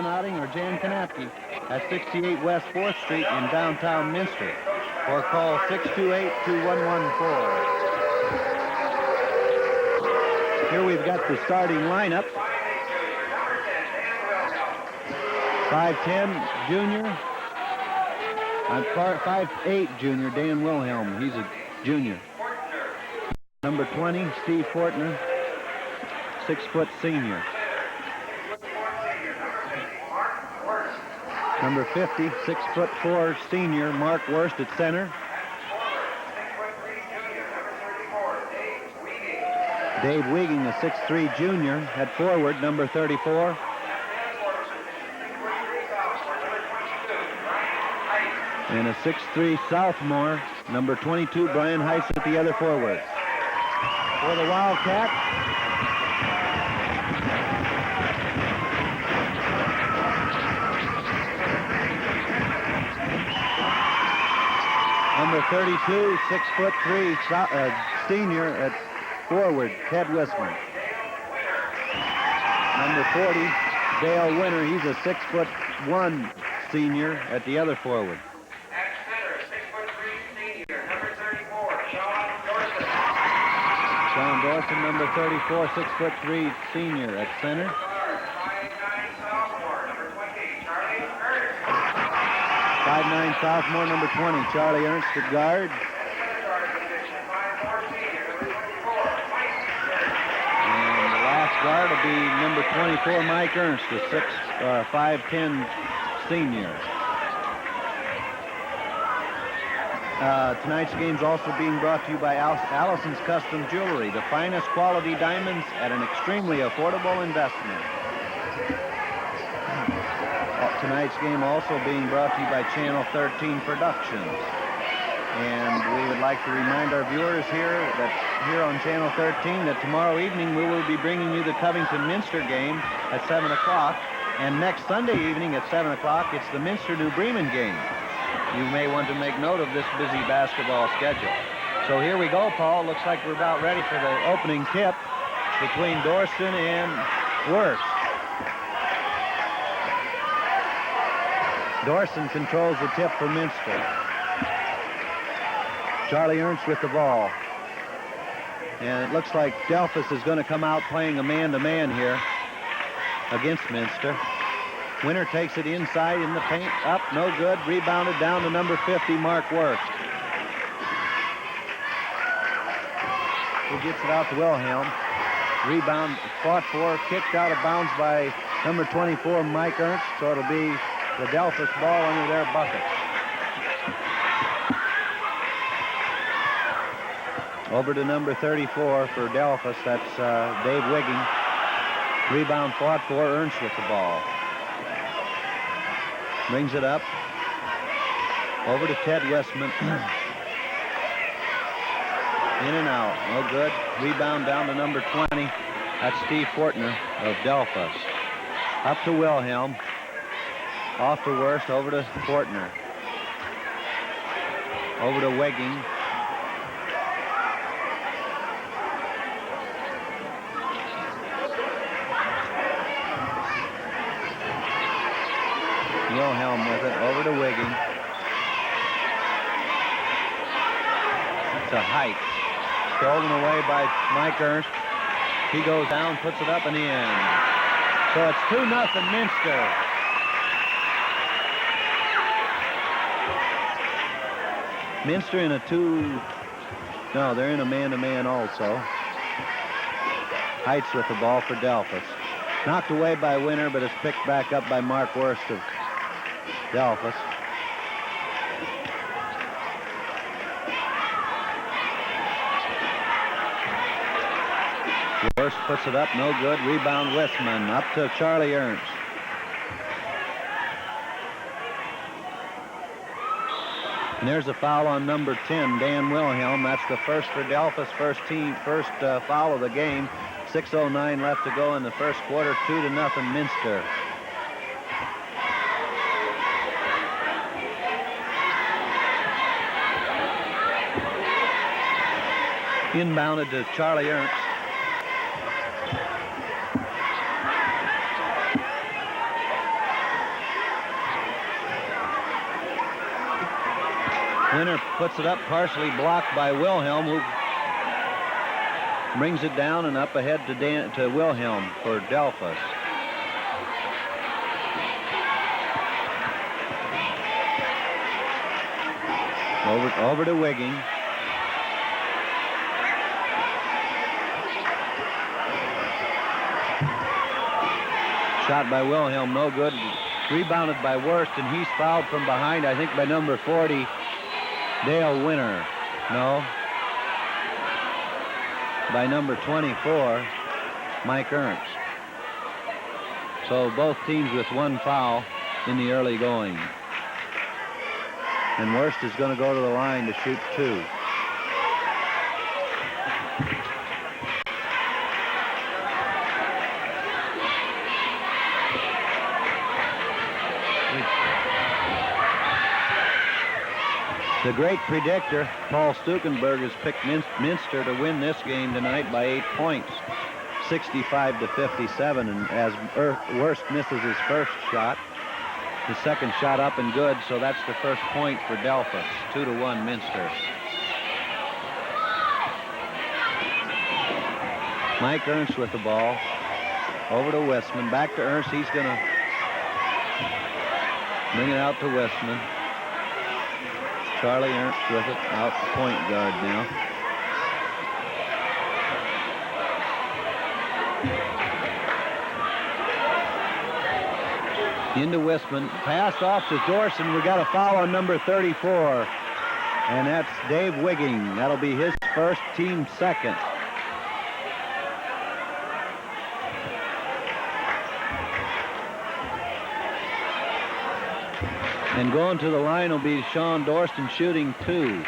Otting or Jan Kanapke at 68 West 4th Street in downtown Minster, or call 628-2114. Here we've got the starting lineup. 5'10" junior. 5'8" junior, Dan Wilhelm. He's a junior. Number 20, Steve Fortner, 6 foot senior. Number 50, 6'4" senior, Mark Worst at center. Dave Wieging, a 6'3" junior, at forward, number 34. And a 6'3" sophomore, number 22, Brian Heiss at the other forward. For the Wildcats, number 32, 6'3", senior at forward, Ted Wisman. Number 40, Dale Winter. He's a 6'1" senior at the other forward. At center, 6'3" senior, number 34, Sean Dorson. Sean Dorson, number 34, 6'3" senior at center. 5'9" sophomore, number 20, Charlie Ernst. 5'9" sophomore, number 20, Charlie Ernst at guard. And the last guard will be number 24, Mike Ernst, a 5'10" senior. Tonight's game is also being brought to you by Allison's Custom Jewelry, the finest quality diamonds at an extremely affordable investment. Tonight's game also being brought to you by Channel 13 Productions. And we would like to remind our viewers here on Channel 13 that tomorrow evening we will be bringing you the Covington-Minster game at 7 o'clock. And next Sunday evening at 7 o'clock, it's the Minster-New Bremen game. You may want to make note of this busy basketball schedule. So here we go, Paul. Looks like we're about ready for the opening tip between Dorson and Worst. Dorson controls the tip for Minster. Charlie Ernst with the ball. And it looks like Delphos is going to come out playing a man-to-man here against Minster. Winter takes it inside in the paint. Up, no good. Rebounded down to number 50, Mark Worst. He gets it out to Wilhelm. Rebound fought for, kicked out of bounds by number 24, Mike Ernst. So it'll be the Delphos ball under their bucket. Over to number 34 for Delphos. That's Dave Wigging. Rebound fought for, Ernst with the ball. Brings it up. Over to Ted Westman. In and out. No good. Rebound down to number 20. That's Steve Fortner of Delphos. Up to Wilhelm. Off to Worst. Over to Fortner. Over to Wigging. Wilhelm with it, over to Wigging. To Height. Stolen away by Mike Ernst. He goes down, puts it up and in. So it's 2-0 Minster. Minster in a they're in a man-to-man also. Heights with the ball for Delphos. Knocked away by Winter, but it's picked back up by Mark Worst of Delphos. Worst puts it up, no good. Rebound Westman, up to Charlie Ernst. And there's a foul on number 10, Dan Wilhelm. That's the first for Delphos, first foul of the game. 6:09 left to go in the first quarter, 2-0 Minster. Inbounded to Charlie Ernst. Winner puts it up, partially blocked by Wilhelm, who brings it down and up ahead to Wilhelm for Delphos. Over to Wigging. Shot by Wilhelm, no good. Rebounded by Worst, and he's fouled from behind, I think, by number 40, Dale Winner. No. By number 24, Mike Ernst. So both teams with one foul in the early going. And Worst is going to go to the line to shoot 2. The great predictor, Paul Stukenberg, has picked Minster to win this game tonight by 8 points, 65-57. And as Worst misses his first shot, his second shot up and good, so that's the first point for Delphos. 2-1 Minster. Mike Ernst with the ball. Over to Westman. Back to Ernst. He's going to bring it out to Westman. Charlie Ernst with it, out point guard now. Into Westman, pass off to Dorson. We got a foul on number 34, and that's Dave Wigging. That'll be his first, team second. And going to the line will be Sean Dorston, shooting 2.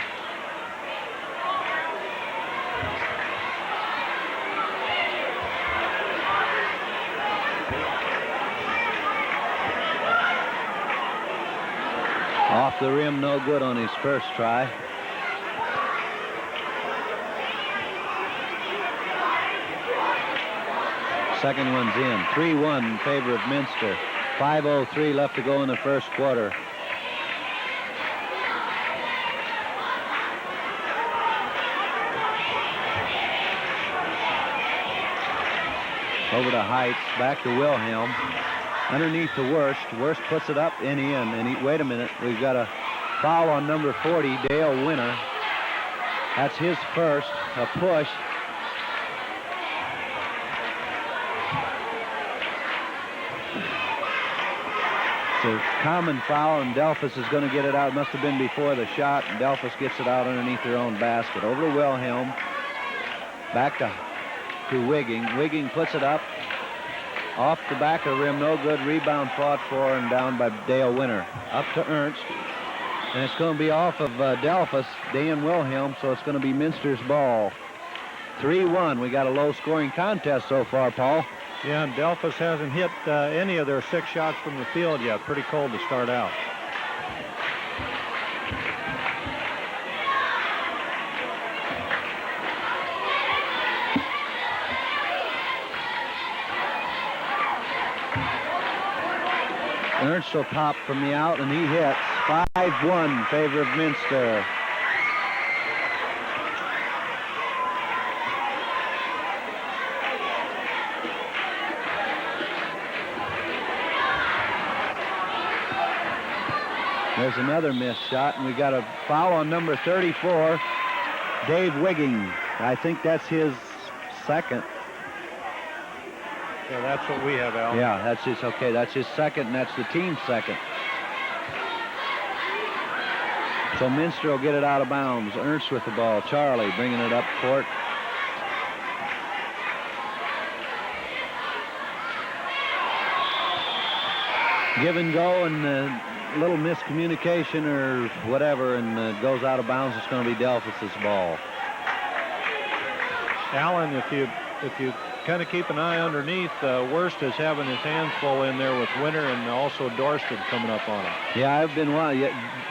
Off the rim, no good on his first try. Second one's in. 3-1 in favor of Minster. 5:03 left to go in the first quarter. Over to Heights, back to Wilhelm. Underneath to Worst. Worst puts it up and in. And wait a minute, we've got a foul on number 40, Dale Winner. That's his first. A push. It's a common foul, and Delphos is going to get it out. It must have been before the shot, and Delphos gets it out underneath their own basket. Over to Wilhelm. Back to Wigging. Wigging puts it up. Off the back of the rim, no good. Rebound fought for and down by Dale Winner. Up to Ernst. And it's going to be off of Delphos, Dan Wilhelm, so it's going to be Minster's ball. 3-1. We got a low-scoring contest so far, Paul. Yeah, and Delphos hasn't hit any of their 6 shots from the field yet. Pretty cold to start out. Ernst will pop from the out, and he hits. 5-1 in favor of Minster. There's another missed shot, and we got a foul on number 34, Dave Wigging. I think that's his second. Yeah, that's what we have, Al. Yeah, that's his, okay, that's his second, and that's the team's second. So Minster will get it out of bounds. Ernst with the ball. Charlie bringing it up court. Give and go, and a little miscommunication or whatever, and goes out of bounds. It's going to be Delphos' ball. Alan, if you kind of keep an eye underneath, Worst is having his hands full in there with Winter and also Dorston coming up on him. Yeah, I've been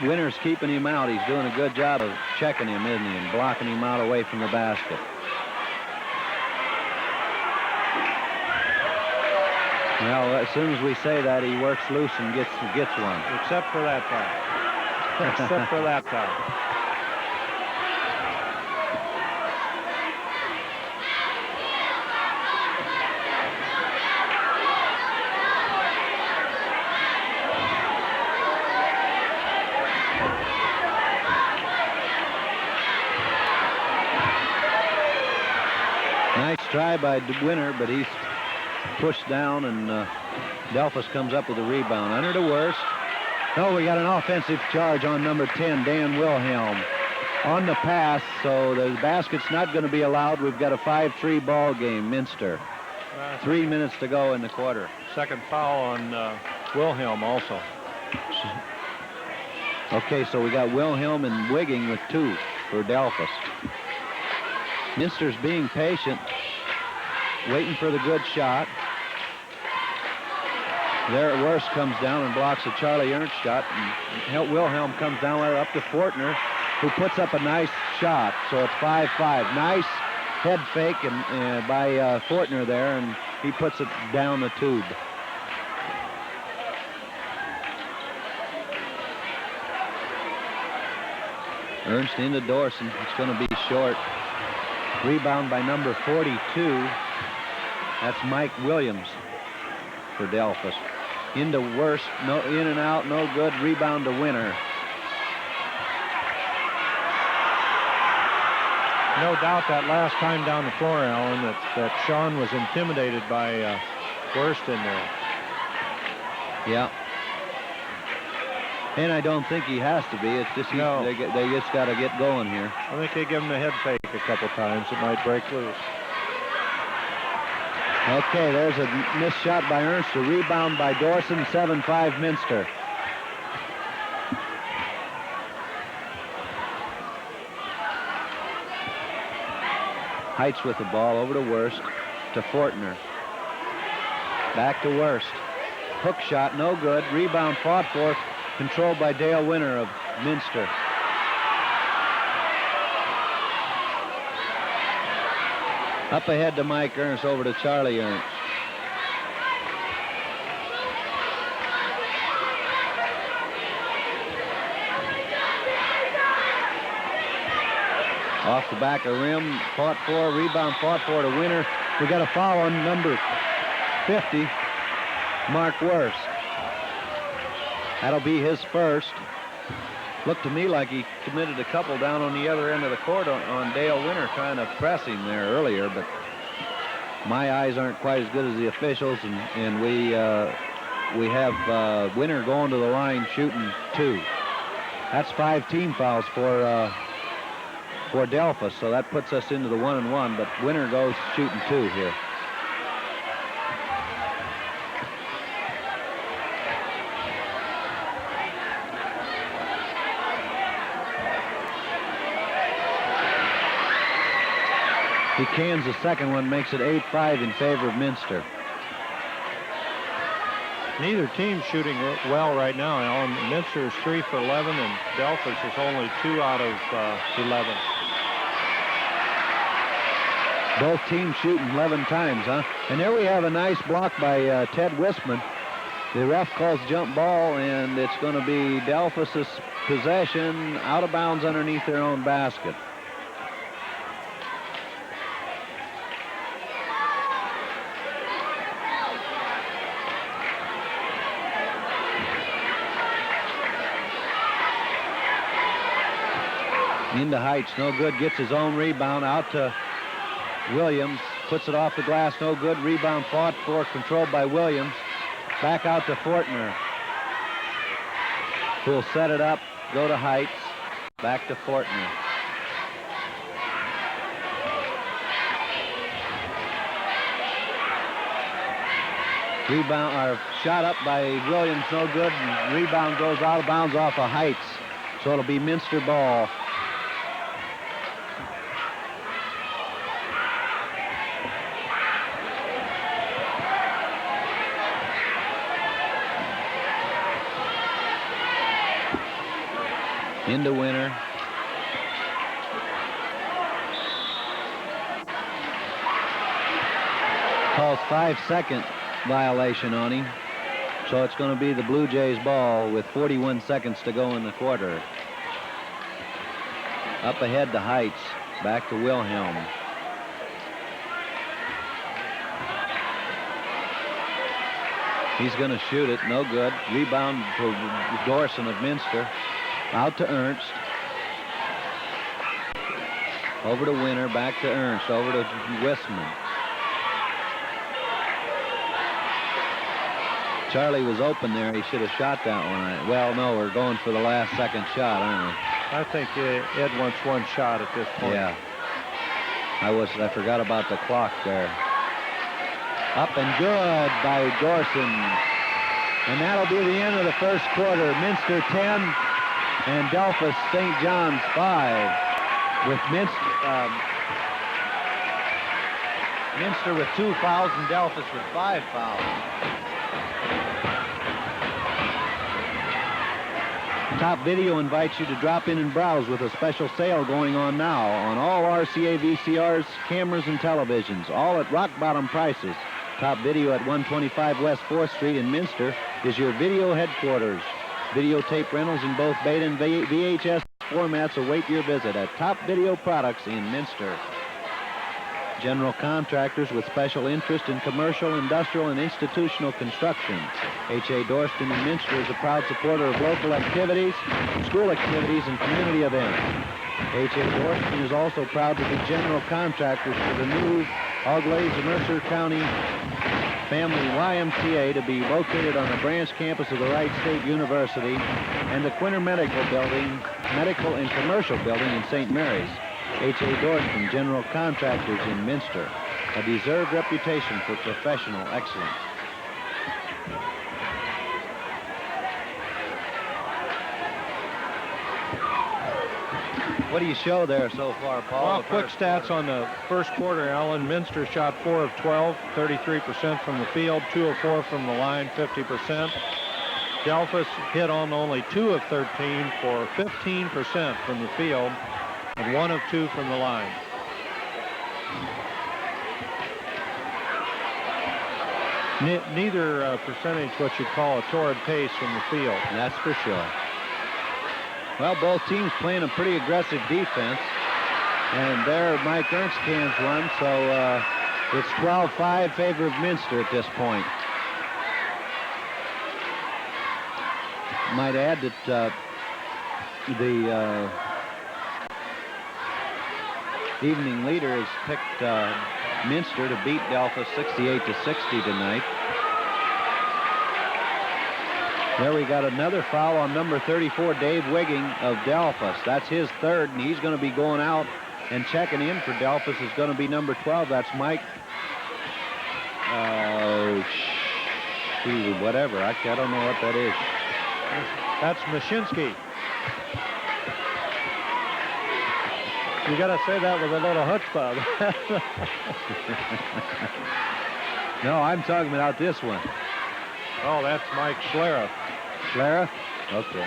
Winter's keeping him out. He's doing a good job of checking him, isn't he, and blocking him out away from the basket. Well, as soon as we say that, he works loose and gets one. Except for that time. Except for that time. try by Winter, but he's pushed down, and Delphos comes up with a rebound. Under to Worst. No, we got an offensive charge on number 10, Dan Wilhelm, on the pass, so the basket's not going to be allowed. We've got a 5-3 ball game, Minster. 3 minutes to go in the quarter. Second foul on Wilhelm also. Okay, so we got Wilhelm and Wigging with 2 for Delphos. Minster's being patient, waiting for the good shot. There at Worst comes down and blocks a Charlie Ernst shot. And Wilhelm comes down there up to Fortner, who puts up a nice shot. So it's 5-5. Nice head fake by Fortner there, and he puts it down the tube. Ernst into Dorson. It's going to be short. Rebound by number 42. That's Mike Williams for Delphos. Into Worst, no, in and out, no good. Rebound to Winter. No doubt that last time down the floor, Alan, that Sean was intimidated by Worst in there. Yeah. And I don't think he has to be. It's just No. they just got to get going here. I think they give him the head fake a couple times. It might break loose. Okay, there's a missed shot by Ernst. A rebound by Dorson. 7-5 Minster. Heights with the ball over to Worst, to Fortner. Back to Worst. Hook shot, no good. Rebound fought for, controlled by Dale Winter of Minster. Up ahead to Mike Ernst, over to Charlie Ernst. Off the back of the rim, fought for, rebound fought for to Winter. We got a foul on number 50, Mark Worst. That'll be his first. Looked to me like he committed a couple down on the other end of the court on Dale Winter, trying to press him there earlier, but my eyes aren't quite as good as the officials, and we have Winter going to the line shooting 2. That's 5 team fouls for Delphos, so that puts us into the 1-1, but Winter goes shooting 2 here. He cans the second one, makes it 8-5 in favor of Minster. Neither team's shooting well right now, Alan. Minster is 3 for 11, and Delphos is only 2 out of 11. Both teams shooting 11 times, huh? And there we have a nice block by Ted Wisman. The ref calls jump ball, and it's going to be Delphos' possession, out of bounds underneath their own basket. Into Heights, no good, gets his own rebound, out to Williams, puts it off the glass, no good, rebound fought for, controlled by Williams, back out to Fortner, who'll set it up, go to Heights, back to Fortner. Rebound, or shot up by Williams, no good, and rebound goes out of bounds off of Heights, so it'll be Minster ball. Into Winter. Calls 5-second violation on him. So it's going to be the Blue Jays ball with 41 seconds to go in the quarter. Up ahead to Heights. Back to Wilhelm. He's going to shoot it. No good. Rebound for Dorson of Minster. Out to Ernst. Over to Winter, back to Ernst, over to Wisman. Charlie was open there. He should have shot that one. Well, no, we're going for the last second shot, aren't we? I think Ed wants one shot at this point. Yeah. I forgot about the clock there. Up and good by Dorson. And that'll be the end of the first quarter. Minster 10 and Delphos St. John's 5. With Minster with 2 fouls and Delphos with 5 fouls. Top Video invites you to drop in and browse with a special sale going on now on all RCA VCRs, cameras, and televisions, all at rock-bottom prices. Top Video at 125 West 4th Street in Minster is your video headquarters. Videotape rentals in both beta and VHS formats await your visit at Top Video Products in Minster. General contractors with special interest in commercial, industrial, and institutional construction. H.A. Dorston in Minster is a proud supporter of local activities, school activities, and community events. H.A. Dorston is also proud to be general contractors for the new Auglaize Mercer County Family YMCA to be located on the branch campus of the Wright State University and the Quinter Medical and Commercial Building in St. Mary's. H.A. Dorston, general contractors in Minster, a deserved reputation for professional excellence. What do you show there so far, Paul? Well, quick stats on the first quarter, Alan. Minster shot 4 of 12, 33% from the field, 2 of 4 from the line, 50%. Delphos hit on only 2 of 13 for 15% from the field, and 1 of 2 from the line. Neither percentage what you'd call a torrid pace from the field. That's for sure. Well, both teams playing a pretty aggressive defense. And there Mike Ernst cans one, so it's 12-5 favor of Minster at this point. Might add that the evening leader has picked Minster to beat Delphos 68-60 tonight. There we got another foul on number 34, Dave Wigging of Delphos. That's his third, and he's going to be going out, and checking in for Delphos is going to be number 12. That's Mike. Whatever. I don't know what that is. That's Mashinsky. You got to say that with a little chutzpah. No, I'm talking about this one. Oh, that's Mike Schlereth. Schlereth? Okay.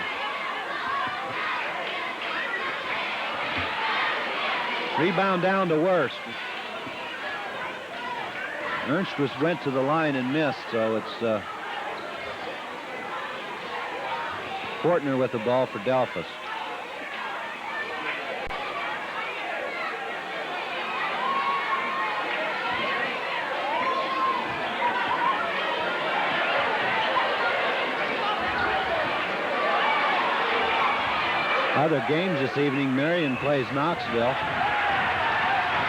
Rebound down to Worst. Ernst went to the line and missed, so it's Fortner with the ball for Delphos. Other games this evening, Marion plays Knoxville,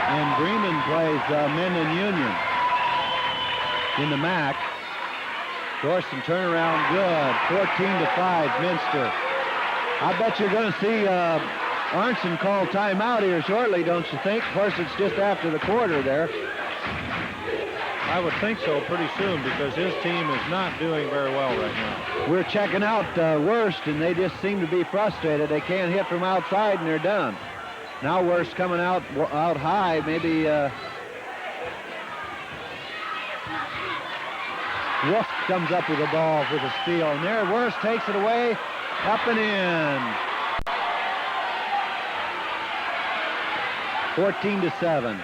and Bremen plays Mendon Union in the MAC. Dorson turnaround good, 14-5 Minster. I bet you're going to see Arnson call timeout here shortly, don't you think? Of course, it's just after the quarter there. I would think so pretty soon, because his team is not doing very well right now. We're checking out Worst, and they just seem to be frustrated. They can't hit from outside, and they're done. Now Worst coming out high, maybe Wolf comes up with the ball for the steal, and there Worst takes it away, up and in. 14-7.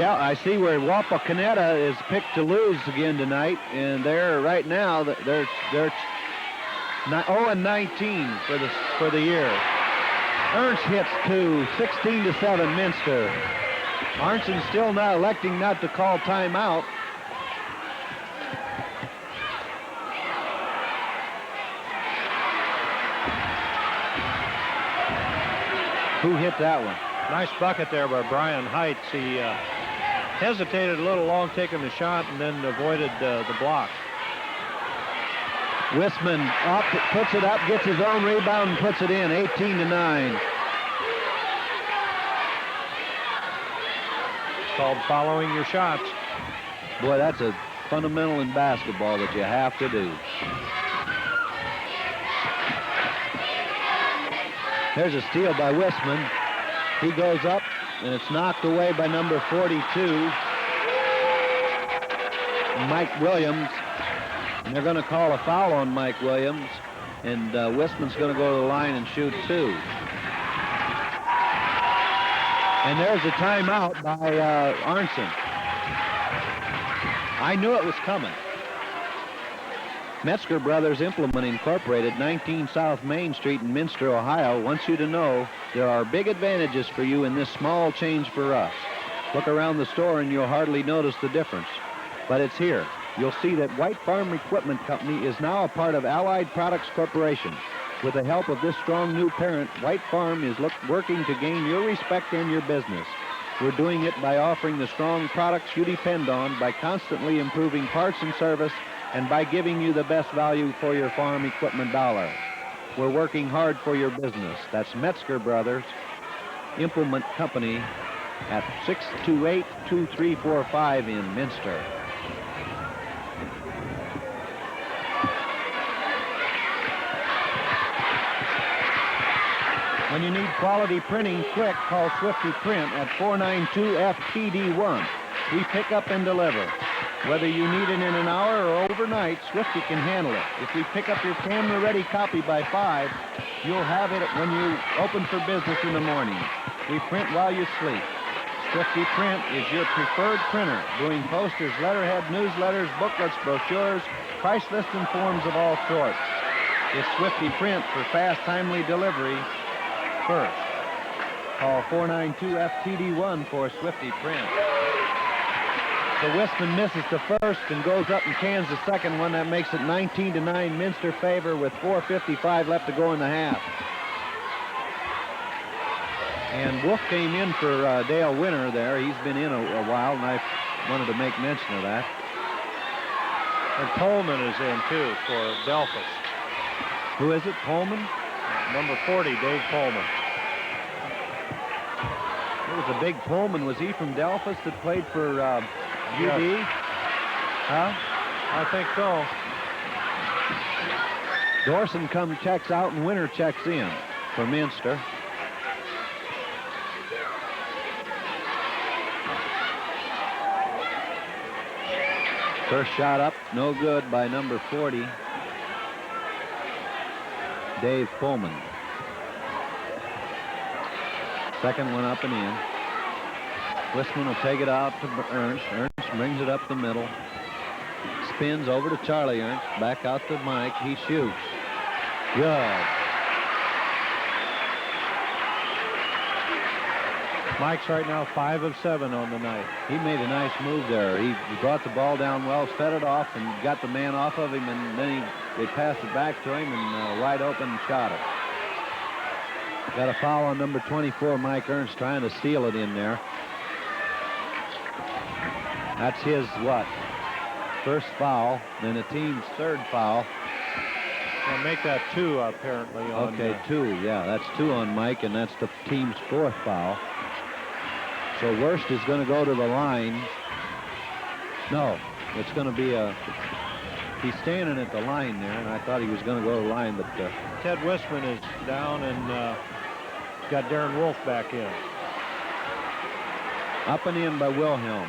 I see where Wapakoneta is picked to lose again tonight, and they're right now they're 0-19 for the year. Ernst hits 2, 16-7 Minster. Arnson still not electing not to call timeout. Who hit that one? Nice bucket there by Brian Heights. He hesitated a little long taking the shot and then avoided the block. Wissman up, puts it up, gets his own rebound and puts it in, 18-9. It's called following your shots. Boy, that's a fundamental in basketball that you have to do. There's a steal by Wissman. He goes up, and it's knocked away by number 42, Mike Williams. And they're going to call a foul on Mike Williams, and Wissman's going to go to the line and shoot 2. And there's a timeout by Arnson. I knew it was coming. Metzger Brothers Implement Incorporated, 19 South Main Street in Minster, Ohio, wants you to know there are big advantages for you in this small change for us. Look around the store and you'll hardly notice the difference. But it's here. You'll see that White Farm Equipment Company is now a part of Allied Products Corporation. With the help of this strong new parent, White Farm is working to gain your respect and your business. We're doing it by offering the strong products you depend on, by constantly improving parts and service, and by giving you the best value for your farm equipment dollar. We're working hard for your business. That's Metzger Brothers Implement Company at 628-2345 in Minster. When you need quality printing quick, call Swifty Print at 492-FPD1. We pick up and deliver. Whether you need it in an hour or overnight, Swifty can handle it. If we pick up your camera-ready copy by 5, you'll have it when you open for business in the morning. We print while you sleep. Swifty Print is your preferred printer, doing posters, letterhead, newsletters, booklets, brochures, price list and forms of all sorts. It's Swifty Print for fast, timely delivery first. Call 492-FTD1 for Swifty Print. So Wissman misses the first and goes up and cans the second one. That makes it 19-9 Minster favor with 4:55 left to go in the half. And Wolf came in for Dale Winter there. He's been in a while, and I wanted to make mention of that. And Coleman is in, too, for Delphos. Who is it, Coleman? Number 40, Dave Coleman. It was a big Coleman. Was he from Delphos that played for UD? Yes. Huh? I think so. Dorson checks out, and Winter checks in for Minster. First shot up, no good by number 40, Dave Pullman. Second one up and in. Wissman will take it out to Ernst. Ernst brings it up the middle. Spins over to Charlie Ernst. Back out to Mike. He shoots. Good. Mike's right now 5 of 7 on the night. He made a nice move there. He brought the ball down well, fed it off, and got the man off of him, and then they passed it back to him, and wide open and shot it. Got a foul on number 24, Mike Ernst, trying to steal it in there. That's his, what, first foul, then the team's third foul. Well, make that 2, apparently. On, okay, 2, yeah, that's 2 on Mike, and that's the team's 4th foul. So Wurst is going to go to the line. No, it's going to be he's standing at the line there, and I thought he was going to go to the line, but... Ted Wissman is down and got Darren Wolf back in. Up and in by Wilhelm.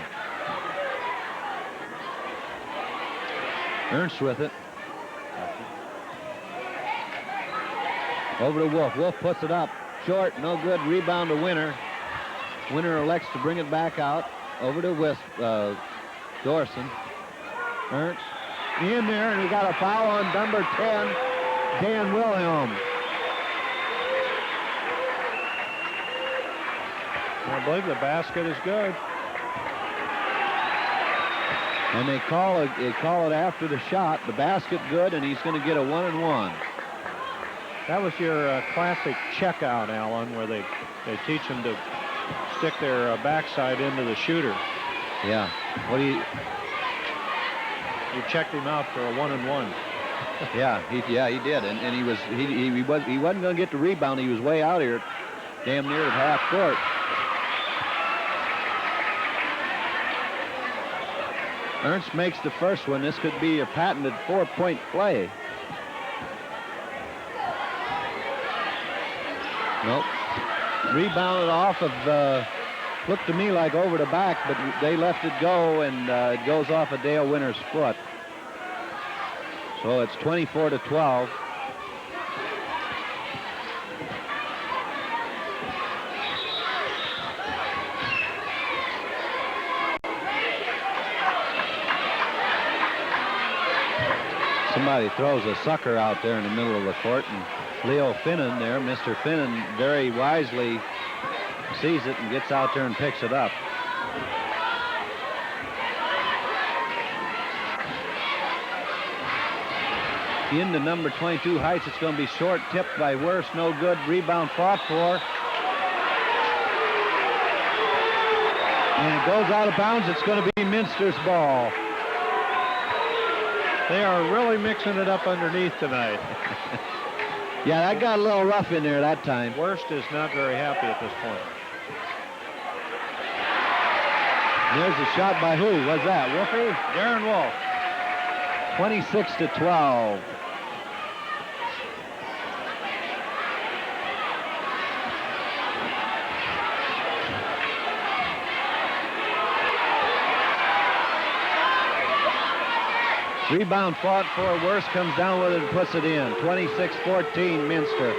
Ernst with it. Over to Wolf. Wolf puts it up. Short, no good. Rebound to Winter. Winter elects to bring it back out. Over to Dorson. Ernst in there, and he got a foul on number 10, Dan Wilhelm. I believe the basket is good. And they call it after the shot. The basket good, and he's going to get a 1-and-1. That was your classic checkout, Alan, where they teach them to stick their backside into the shooter. Yeah. What do you? You checked him out for a 1-and-1. Yeah, he did, and he wasn't going to get the rebound. He was way out here, damn near at half court. Ernst makes the first one. This could be a patented 4-point play. Nope. Rebounded off of, looked to me like over the back, but they left it go, and it goes off of Dale Winter's foot. So it's 24-12. Somebody throws a sucker out there in the middle of the court, and Leo Finnan there, Mr. Finnan, very wisely sees it and gets out there and picks it up. Into number 22, Heights. It's going to be short, tipped by Worst, no good. Rebound fought for. And it goes out of bounds. It's going to be Minster's ball. They are really mixing it up underneath tonight. Yeah, that got a little rough in there that time. Worst is not very happy at this point. There's a shot by who? Was that Wolfie? Darren Wolf. 26-12. Rebound fought for. Worst comes down with it and puts it in. 26-14, Minster.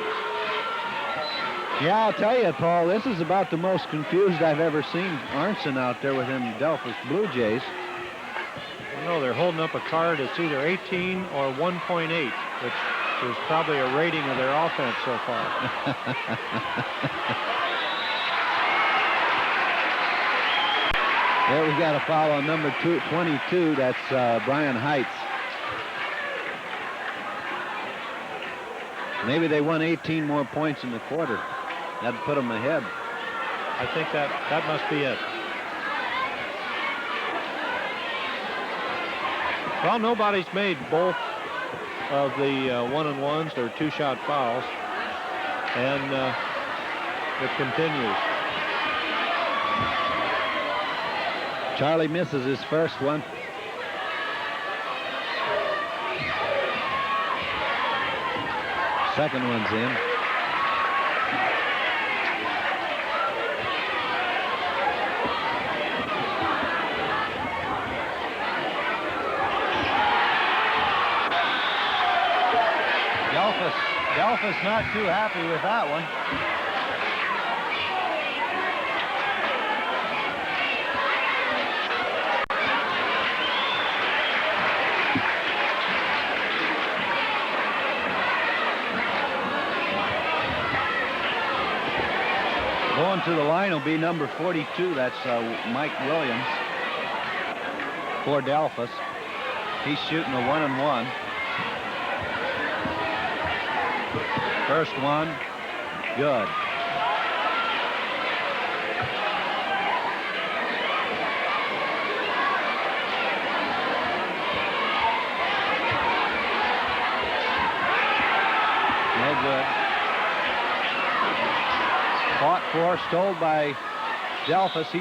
Yeah, I'll tell you, Paul, this is about the most confused I've ever seen Arnson out there with them Delphos Blue Jays. No, they're holding up a card. It's either 18 or 1.8, which is probably a rating of their offense so far. There we got a foul on number 22. That's Brian Heights. Maybe they won 18 more points in the quarter. That'd put them ahead. I think that must be it. Well, nobody's made both of the 1-and-1s. They're 2-shot fouls. And it continues. Charlie misses his first one. Second one's in. Delphos not too happy with that one. Going to the line will be number 42. That's Mike Williams for Delphos. He's shooting a 1-and-1. First one, good. No good. Fought for, stole by Delphos.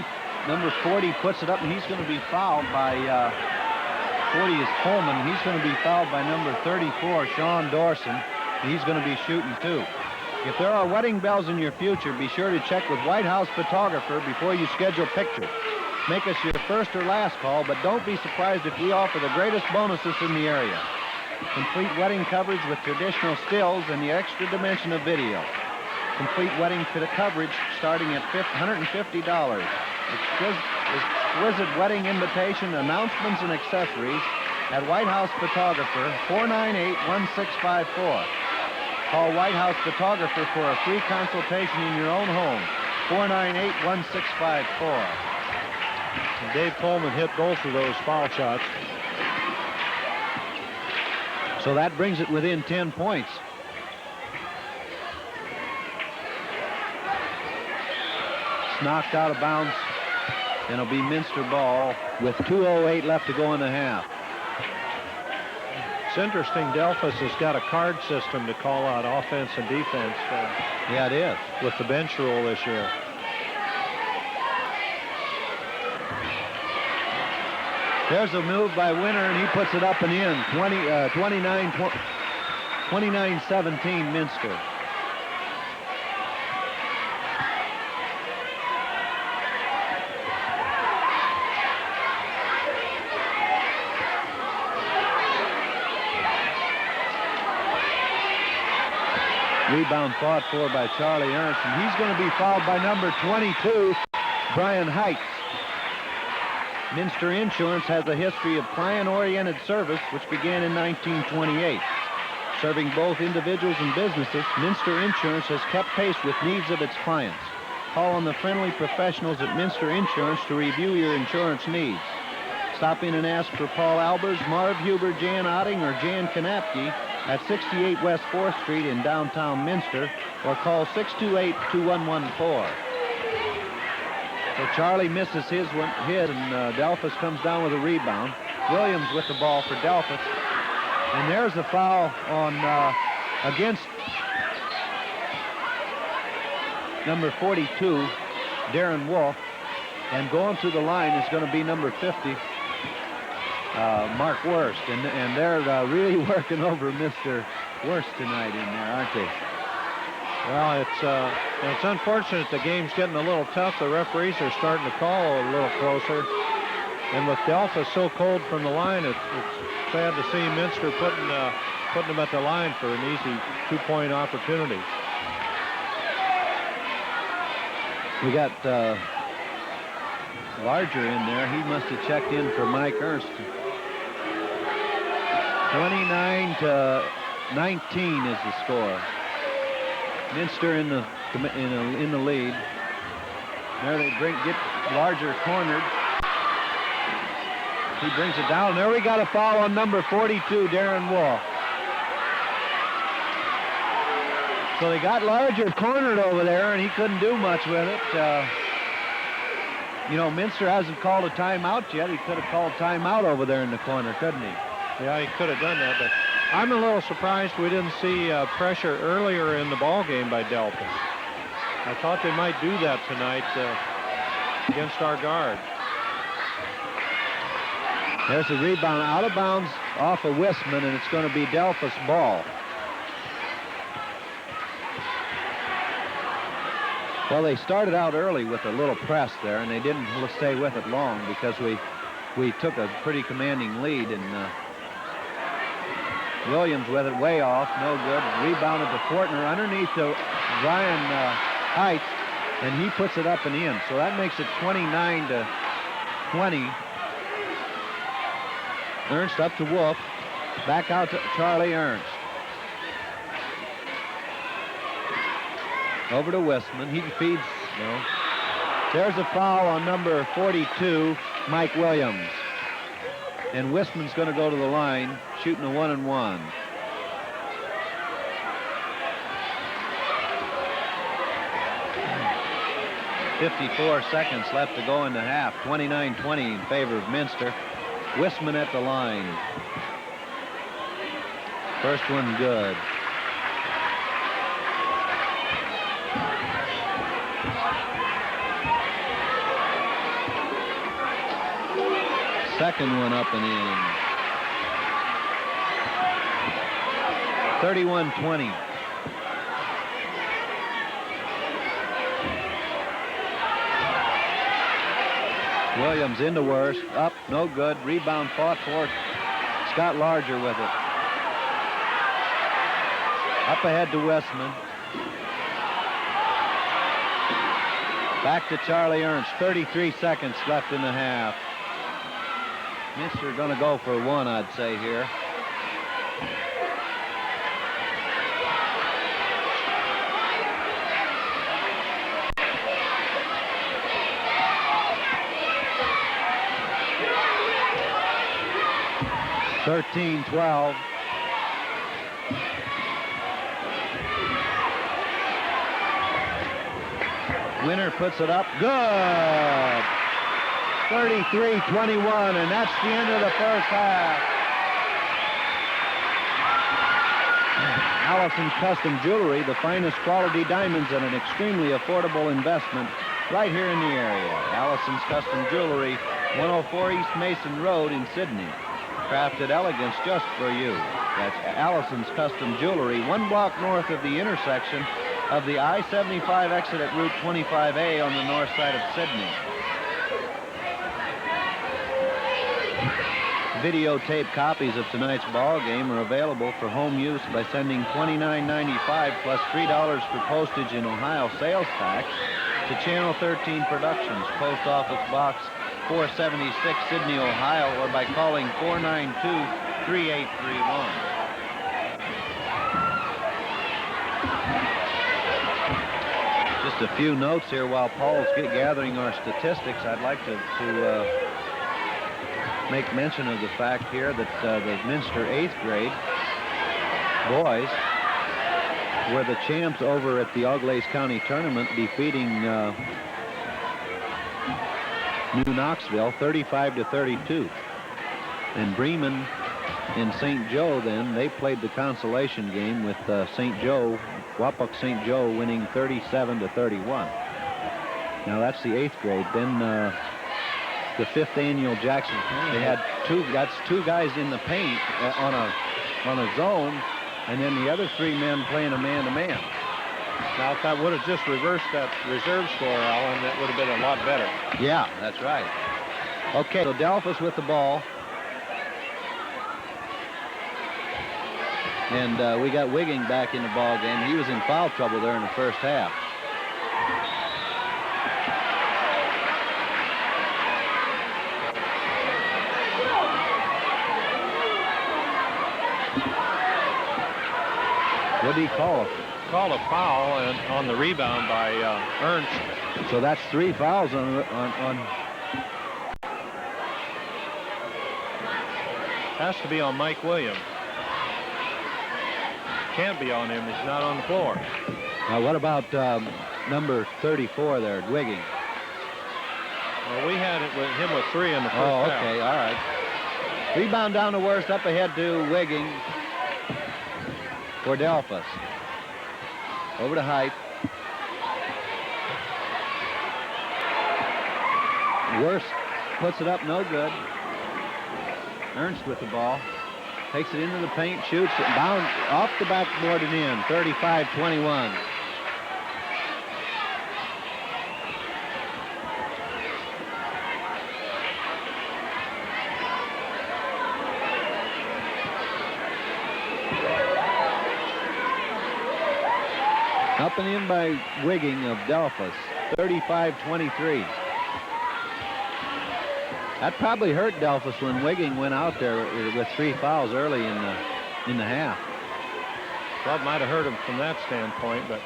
Number 40 puts it up, and he's going to be fouled by 40 is Coleman. He's going to be fouled by number 34, Sean Dorson. He's going to be shooting too. If there are wedding bells in your future, be sure to check with White House Photographer before you schedule pictures. Make us your first or last call, but don't be surprised if we offer the greatest bonuses in the area. Complete wedding coverage with traditional stills and the extra dimension of video. Complete wedding coverage starting at $150. Exquisite wedding invitation, announcements, and accessories at White House Photographer, 498-1654. Call White House Photographer for a free consultation in your own home, 498-1654. Dave Coleman hit both of those foul shots. So that brings it within 10 points. It's knocked out of bounds And it'll be Minster ball with 2:08 left to go in the half. It's interesting, Delphos has got a card system to call out offense and defense. Yeah, it is. With the bench rule this year. There's a move by Winter, and he puts it up and in. 29-17 Minster. Rebound fought for by Charlie Ernst, and he's going to be fouled by number 22, Brian Heights. Minster Insurance has a history of client-oriented service, which began in 1928. Serving both individuals and businesses, Minster Insurance has kept pace with needs of its clients. Call on the friendly professionals at Minster Insurance to review your insurance needs. Stop in and ask for Paul Albers, Marv Huber, Jan Otting, or Jan Kanapke at 68 West 4th Street in downtown Minster, or call 628-2114. So Charlie misses his and Delphos comes down with a rebound. Williams with the ball for Delphos. And there's a foul on against number 42, Darren Wolf. And going to the line is going to be number 50, Mark Wurst. And they're really working over Mr. Wurst tonight in there, aren't they? Well, it's unfortunate the game's getting a little tough. The referees are starting to call a little closer. And with Delphos so cold from the line, it's sad to see Minster putting them at the line for an easy two-point opportunity. We got Larger in there. He must have checked in for Mike Ernst. 29-19 is the score. Minster in the lead. There they get Larger cornered. He brings it down. There we got a foul on number 42, Darren Wolf. So they got Larger cornered over there, and he couldn't do much with it. You know, Minster hasn't called a timeout yet. He could have called timeout over there in the corner, couldn't he? Yeah, he could have done that, but I'm a little surprised we didn't see pressure earlier in the ball game by Delphos. I thought they might do that tonight against our guard. There's a rebound out of bounds off of Wissman, and it's going to be Delphos ball. Well, they started out early with a little press there, and they didn't stay with it long because we took a pretty commanding lead, and Williams with it way off, no good. Rebounded to Fortner underneath to Brian Heights, and he puts it up and in. So that makes it 29-20. Ernst up to Wolf, back out to Charlie Ernst. Over to Wissman. He feeds. No. There's a foul on number 42, Mike Williams. And Wissman's going to go to the line, shooting a 1-and-1. .54 seconds left to go in the half. 29-20 in favor of Minster. Wissman at the line. First one good. Second one up and in. 31-20. Williams into Wurst. Up, no good. Rebound fought for. Scott Larger with it. Up ahead to Wissman. Back to Charlie Ernst. 33 seconds left in the half. Minster going to go for one, I'd say here. (13-12). Winner puts it up. Good. 33-21, and that's the end of the first half. Allison's Custom Jewelry, the finest quality diamonds at an extremely affordable investment right here in the area. Allison's Custom Jewelry, 104 East Mason Road in Sydney. Crafted elegance just for you. That's Allison's Custom Jewelry, 1 block north of the intersection of the I-75 exit at Route 25A on the north side of Sydney. Videotape copies of tonight's ball game are available for home use by sending $29.95 plus $3 for postage and Ohio sales tax to Channel 13 Productions, Post Office Box 476, Sydney, Ohio, or by calling 492-3831. Just a few notes here while Paul's gathering our statistics. I'd like to make mention of the fact here that the Minster 8th grade boys were the champs over at the Auglaize County Tournament, defeating New Knoxville 35-32. And Bremen and St. Joe then, they played the consolation game with St. Joe, Wapak St. Joe winning 37-31. Now that's the 8th grade. Then the 5th annual Jackson, they had two guys in the paint on a zone, and then the other 3 men playing a man-to-man. Now, if that would have just reversed that reserve score, Alan, that would have been a lot better. Yeah, that's right. Okay, so Delphos with the ball. And we got Wigging back in the ball game. He was in foul trouble there in the first half. What did he call? Called a foul and on the rebound by Ernst. So that's 3 fouls on. Has to be on Mike Williams. Can't be on him. He's not on the floor. Now, what about number 34 there, Wigging? Well, we had it with him with 3 in the first Oh, half. okay, all right. Rebound down to Worst, up ahead to Wigging for Delphos. Over to Height. Worst puts it up, no good. Ernst with the ball. Takes it into the paint, shoots it, bound off the backboard and in. 35-21. Up and in by Wigging of Delphos. 35-23. That probably hurt Delphos when Wigging went out there with 3 fouls early in the half. Well, it might have hurt him from that standpoint, but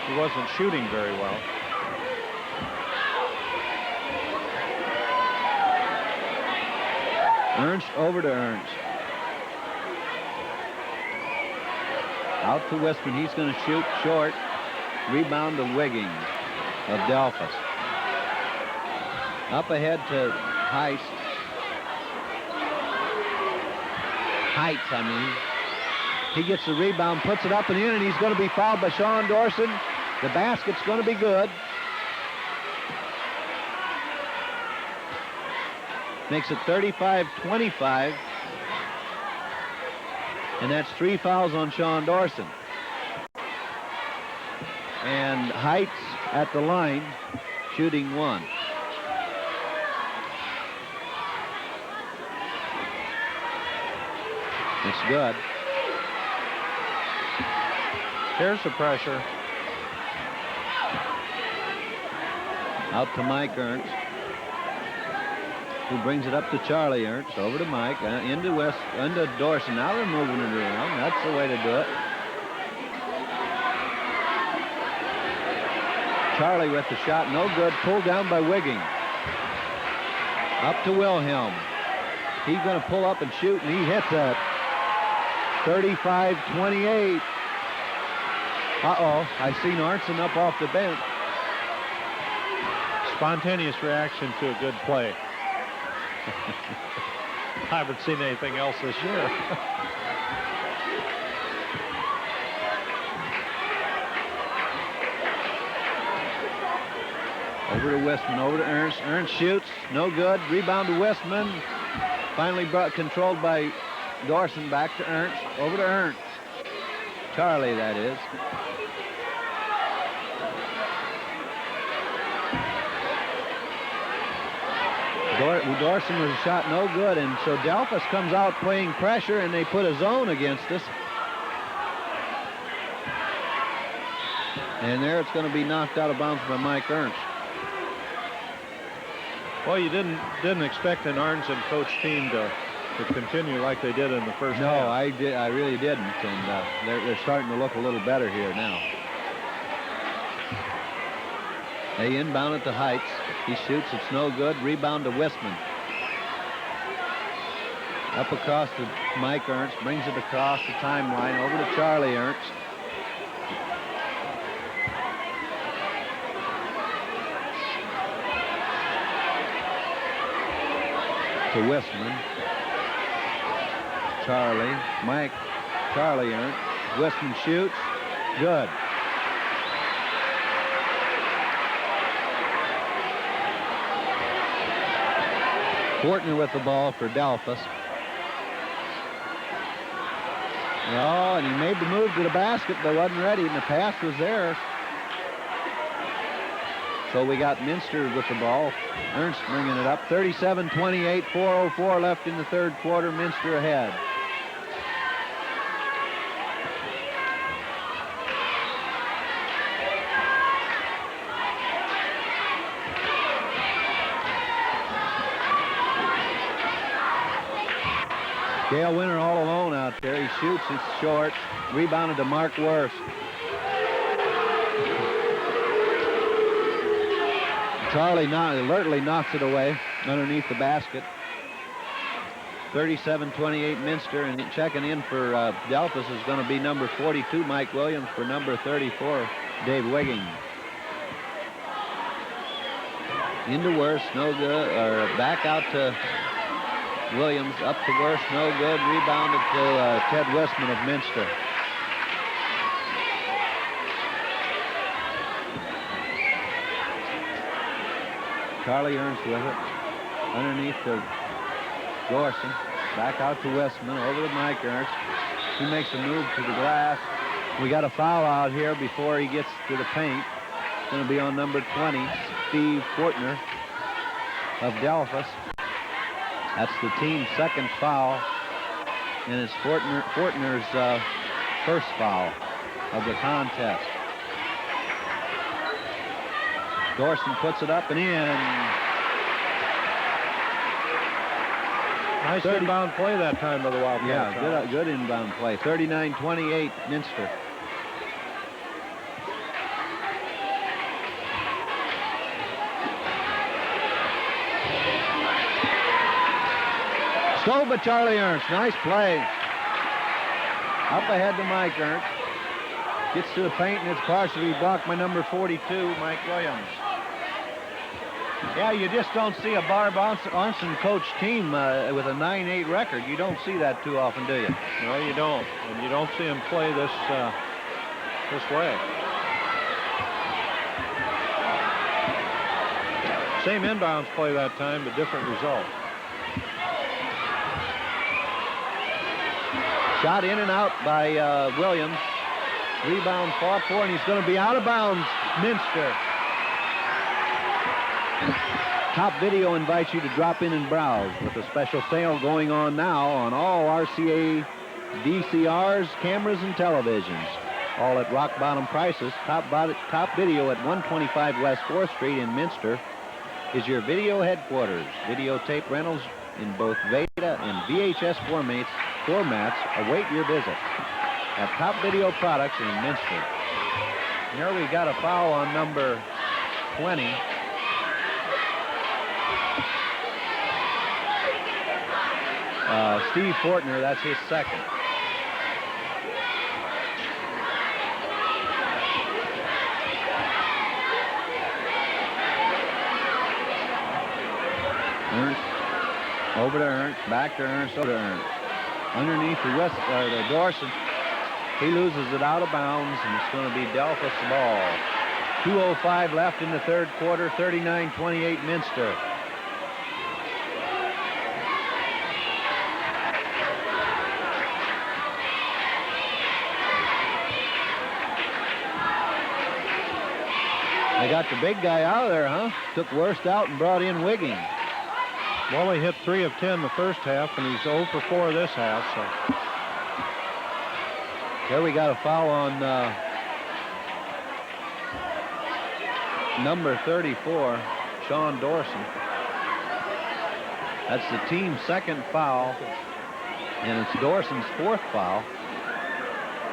he wasn't shooting very well. Ernst over to Ernst. Out to Westman. He's going to shoot short. Rebound to Wigging of Delphos. Up ahead to Heights. He gets the rebound, puts it up and in, and he's going to be fouled by Sean Dorson. The basket's going to be good. Makes it 35-25. And that's 3 fouls on Sean Dorson. And Heights at the line, shooting 1. It's good. Here's the pressure. Out to Mike Ernst, who brings it up to Charlie Ernst, over to Mike, into Dorson. Now they're moving it around. That's the way to do it. Charlie with the shot, no good. Pulled down by Wigging. Up to Wilhelm. He's going to pull up and shoot, and he hits it. 35-28. Uh-oh, I seen Arnson up off the bench. Spontaneous reaction to a good play. I haven't seen anything else this year. Over to Westman, over to Ernst. Ernst shoots, no good. Rebound to Westman. Finally controlled by Dorson. Back to Ernst, over to Ernst. Charlie, that is. Dorson was shot no good, and so Delphos comes out playing pressure, and they put a zone against us. And there it's going to be knocked out of bounds by Mike Ernst. Well, you didn't expect an Arnson coach team to continue like they did in the first half. No, I really didn't, and they're starting to look a little better here now. They inbound it to Heights. He shoots, it's no good. Rebound to Westman. Up across to Mike Ernst, brings it across the timeline, over to Charlie Ernst. To Westman. Charlie Ernst. Westman shoots, good. Fortner with the ball for Delphos. Oh, and he made the move to the basket, but wasn't ready, and the pass was there. So we got Minster with the ball. Ernst bringing it up. 37-28, 4:04 left in the third quarter. Minster ahead. Dale Winter all alone out there. He shoots, it's short. Rebounded to Mark Worth. Charlie alertly knocks it away underneath the basket. 37-28 Minster, and checking in for Delphos is going to be number 42, Mike Williams, for number 34, Dave Wigging. Into Worth, no good, or back out to Williams, up to Worth, no good. Rebounded to Ted Westman of Minster. Charlie Ernst with it. Underneath to Dorson. Back out to Westman. Over to Mike Ernst. He makes a move to the glass. We got a foul out here before he gets to the paint. It's going to be on number 20, Steve Fortner of Delphos. That's the team's second foul, and it's Fortner's first foul of the contest. Dorson puts it up and in. Nice inbound play that time by the Wildcats. Yeah, good inbound play. 39-28 Minster. Stole by Charlie Ernst. Nice play. Up ahead to Mike Ernst. Gets to the paint, and it's partially blocked by number 42, Mike Williams. Yeah, you just don't see a Barb Arnson coach team with a 9-8 record. You don't see that too often, do you? No, you don't. And you don't see them play this way. Same inbounds play that time, but different result. Shot in and out by Williams. Rebound fought for, and he's going to be out of bounds. Minster. Top Video invites you to drop in and browse with a special sale going on now on all RCA DCRs, cameras, and televisions. All at rock bottom prices. Top Video at 125 West 4th Street in Minster is your video headquarters. Videotape rentals in both Beta and VHS formats await your visit at Top Video Products in Minster. Here we got a foul on number 20. Steve Fortner, that's his second. Over to Ernst, back to Ernst, over to Ernst. Underneath the Dorson. He loses it out of bounds, and it's going to be Delphos' ball. 2:05 left in the third quarter, 39-28 Minster. They got the big guy out of there, huh? Took Worst out and brought in Wigging. Well, he hit 3 of 10 the first half, and he's 0 for 4 this half. So there we got a foul on number 34, Sean Dorson. That's the team's second foul, and it's Dorson's fourth foul.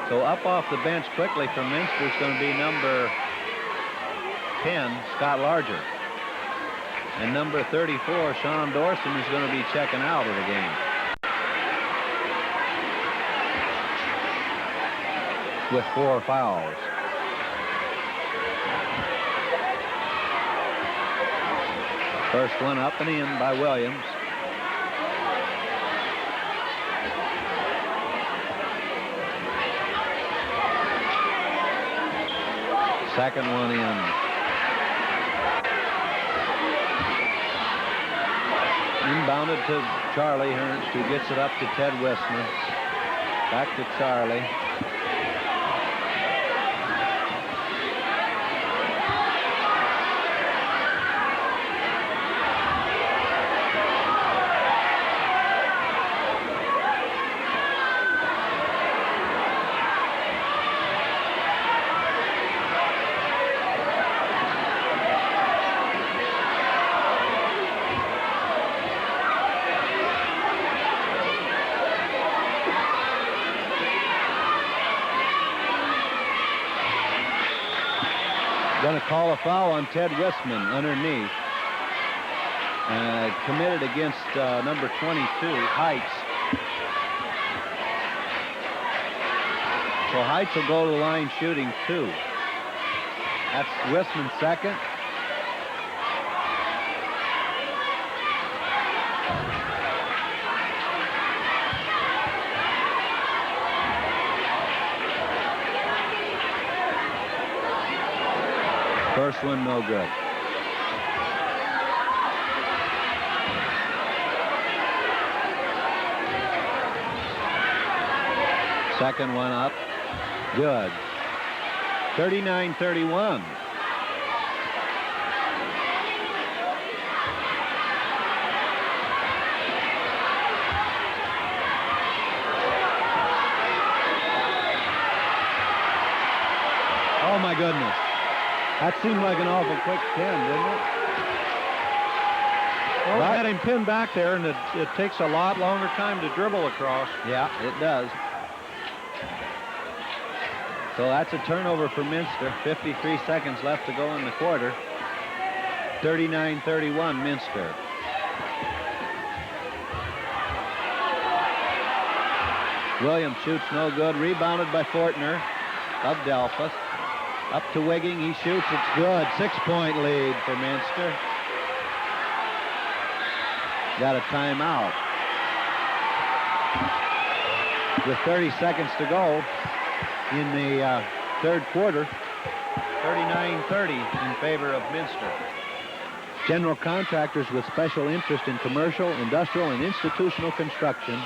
So up off the bench quickly from Minster is going to be number 10, Scott Larger. And number 34, Sean Dorson, is going to be checking out of the game. With 4 fouls. First one up and in by Williams. Second one in. Inbounded to Charlie Ernst, who gets it up to Ted Wissman. Back to Charlie. Going to call a foul on Ted Wissman underneath. Committed against number 22, Heights. So Heights will go to the line shooting 2. That's Wissman's second. First one, no good. Second one up, good. 39-31. Oh my goodness. That seemed like an awful quick 10, didn't it? Well, had him pinned back there, and it takes a lot longer time to dribble across. Yeah, it does. So that's a turnover for Minster. 53 seconds left to go in the quarter. 39-31 Minster. Williams shoots no good. Rebounded by Fortner of Delphos. Up to Wigging, he shoots, it's good. 6-point lead for Minster. Got a timeout. With 30 seconds to go in the third quarter, 39-30 in favor of Minster. General contractors with special interest in commercial, industrial, and institutional construction,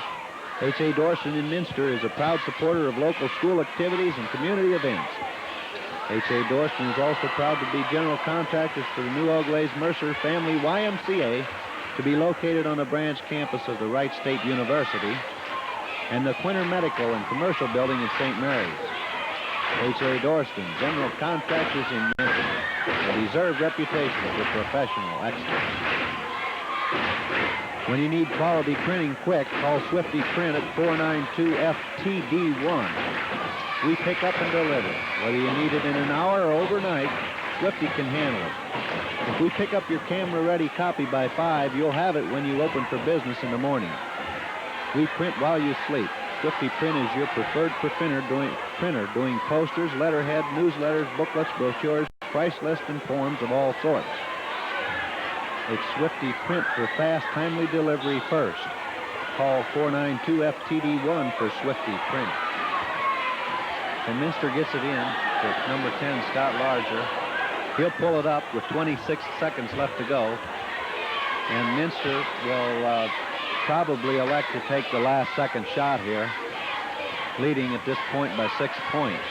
H.A. Dorson in Minster is a proud supporter of local school activities and community events. H.A. Dorson is also proud to be general contractors for the New Oglaze Mercer Family YMCA, to be located on the branch campus of the Wright State University, and the Quinter Medical and Commercial Building in St. Mary's. H.A. Dorson, general contractors in Minster, a deserved reputation for professional excellence. When you need quality printing quick, call Swifty Print at 492-FTD1. We pick up and deliver. Whether you need it in an hour or overnight, Swifty can handle it. If we pick up your camera-ready copy by 5, you'll have it when you open for business in the morning. We print while you sleep. Swifty Print is your preferred printer doing posters, letterhead, newsletters, booklets, brochures, price lists, and forms of all sorts. It's Swifty Print for fast, timely delivery first. Call 492-FTD1 for Swifty Print. So Minster gets it in to number 10, Scott Larger. He'll pull it up with 26 seconds left to go. And Minster will probably elect to take the last second shot here, leading at this point by 6 points.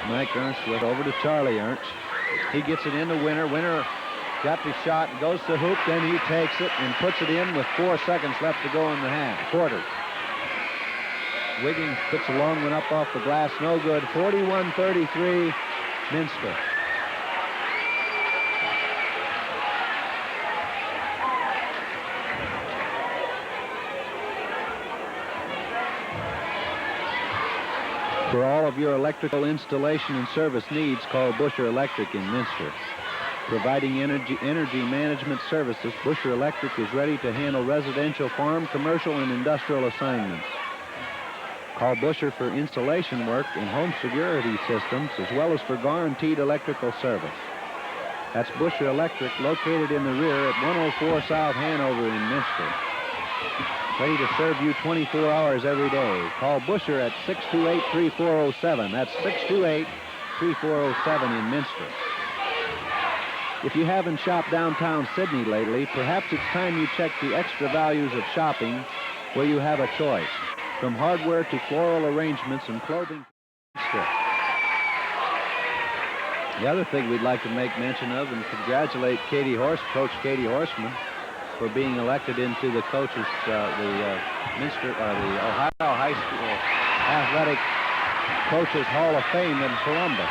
Mike Ernst with over to Charlie Ernst. He gets it into Winter. Winter got the shot, goes to hoop, then he takes it and puts it in with 4 seconds left to go in the quarter. Wiggins puts a long one up off the glass, no good. 41-33, Minster. For all of your electrical installation and service needs, call Busher Electric in Minster. Providing energy management services, Busher Electric is ready to handle residential, farm, commercial, and industrial assignments. Call Busher for installation work and home security systems, as well as for guaranteed electrical service. That's Busher Electric, located in the rear at 104 South Hanover in Minster. Ready to serve you 24 hours every day. Call Busher at 628-3407. That's 628-3407 in Minster. If you haven't shopped downtown Sydney lately, perhaps it's time you check the extra values of shopping where you have a choice. From hardware to floral arrangements and clothing. The other thing we'd like to make mention of and congratulate Coach Katie Horseman, for being elected into the coaches, the Ohio High School Athletic Coaches Hall of Fame in Columbus.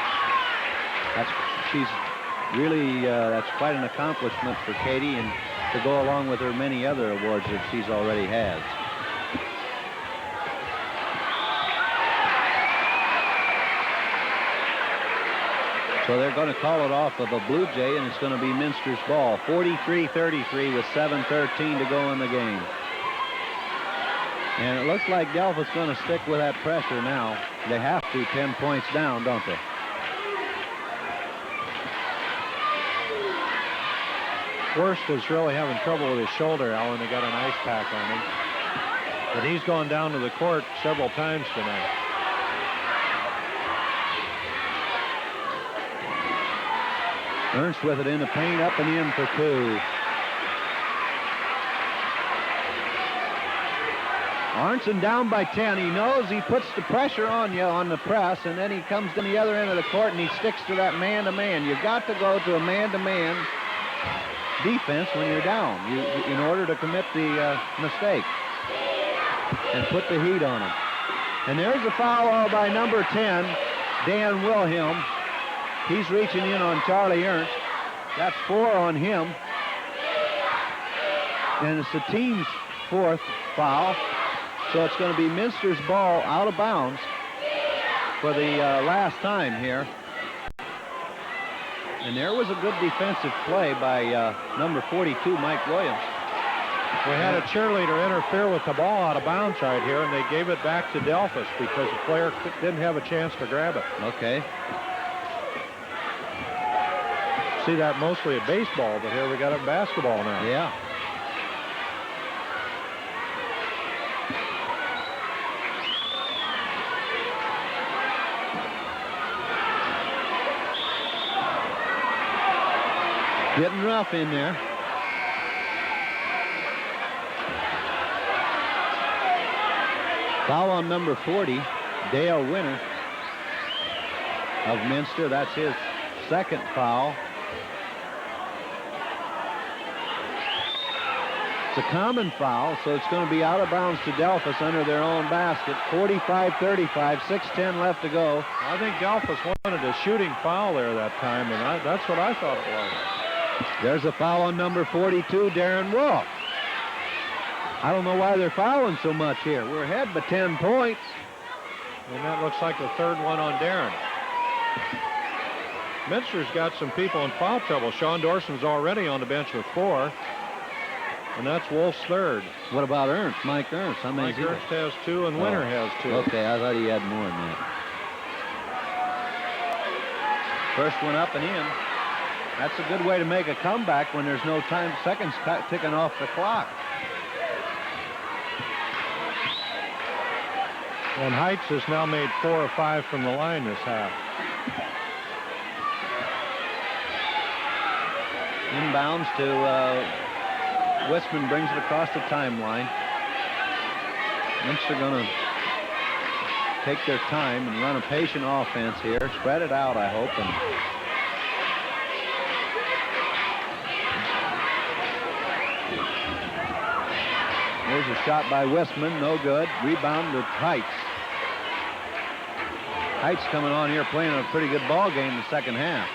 She's really, that's quite an accomplishment for Katie, and to go along with her many other awards that she's already had. So they're going to call it off of a Blue Jay, and it's going to be Minster's ball. 43-33 with 7:13 to go in the game. And it looks like Delphos is going to stick with that pressure now. They have to, 10 points down, don't they? Worst is really having trouble with his shoulder, Alan. They got an ice pack on him. But he's gone down to the court several times tonight. Ernst with it in the paint, up and in for 2. Arnson down by 10. He knows he puts the pressure on you on the press, and then he comes to the other end of the court and he sticks to that man-to-man. You've got to go to a man-to-man defense when you're down in order to commit the mistake and put the heat on him. And there's a foul by number 10, Dan Wilhelm. He's reaching in on Charlie Ernst. That's 4 on him. And it's the team's 4th foul. So it's going to be Minster's ball out of bounds for the last time here. And there was a good defensive play by number 42, Mike Williams. We had a cheerleader interfere with the ball out of bounds right here, and they gave it back to Delphos because the player didn't have a chance to grab it. Okay. See that mostly at baseball, but here we got it in basketball now. Yeah. Getting rough in there. Foul on number 40, Dale Winter of Minster. That's his 2nd foul. It's a common foul, so it's going to be out of bounds to Delphos under their own basket. 45-35, 6:10 left to go. I think Delphos wanted a shooting foul there that time, and that's what I thought it was. There's a foul on number 42, Darren Wolf. I don't know why they're fouling so much here. We're ahead by 10 points. And that looks like the 3rd one on Darren. Minster's got some people in foul trouble. Sean Dorson's already on the bench with 4. And that's Wolf's 3rd. What about Ernst? Mike Ernst? How many? Mike Ernst has 2 and Winter has 2. Okay, I thought he had more than that. First one up and in. That's a good way to make a comeback when there's no time, seconds ticking off the clock. And Heights has now made 4 of 5 from the line this half. Inbounds to Westman, brings it across the timeline. Minster going to take their time and run a patient offense here. Spread it out, I hope. And here's a shot by Westman, no good. Rebound to Heights. Heights coming on here playing a pretty good ball game in the second half.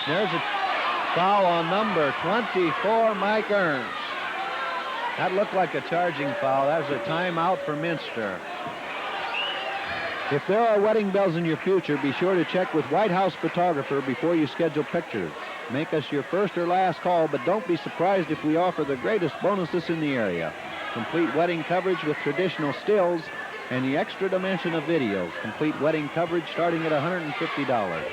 There's a foul on number 24, Mike Ernst. That looked like a charging foul. That was a timeout for Minster. If there are wedding bells in your future, be sure to check with White House Photographer before you schedule pictures. Make us your first or last call, but don't be surprised if we offer the greatest bonuses in the area. Complete wedding coverage with traditional stills and the extra dimension of video. Complete wedding coverage starting at $150.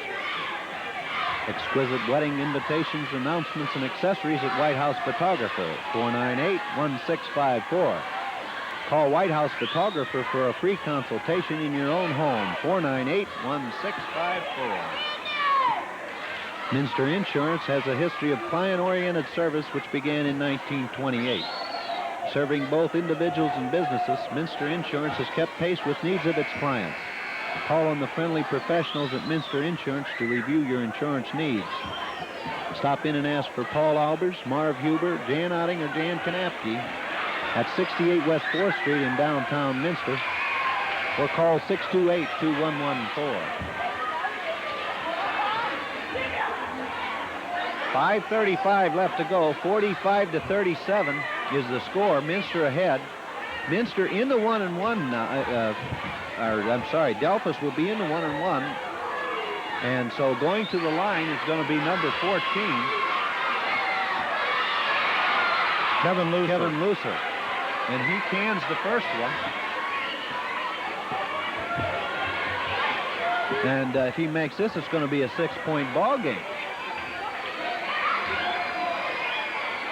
Exquisite wedding invitations, announcements, and accessories at White House Photographer, 498-1654. Call White House Photographer for a free consultation in your own home, 498-1654. Minster Insurance has a history of client-oriented service which began in 1928. Serving both individuals and businesses, Minster Insurance has kept pace with needs of its clients. Call on the friendly professionals at Minster Insurance to review your insurance needs. Stop in and ask for Paul Albers, Marv Huber, Jan Otting, or Jan Kanapke at 68 West 4th Street in downtown Minster, or call 628-2114. 5:35 left to go. 45-37 is the score. Minster ahead. Minster in the 1-1 now. Delphos will be in the 1-1. And so going to the line is going to be number 14. Kevin Lucer. And he cans the first one. And if he makes this, it's going to be a 6-point ball game.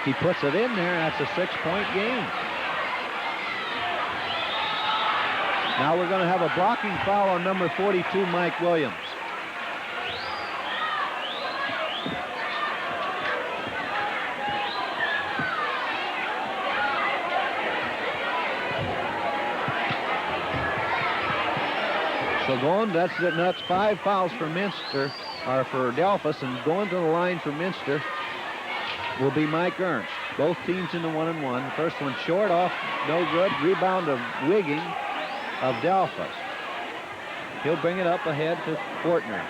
He puts it in there, that's a 6-point game. Now we're going to have a blocking foul on number 42, Mike Williams. So that's 5 fouls for Minster, or for Delphos, and going to the line for Minster will be Mike Ernst. Both teams in the 1-1. First one short off, no good. Rebound of Wigging of Delphos. He'll bring it up ahead to Fortner.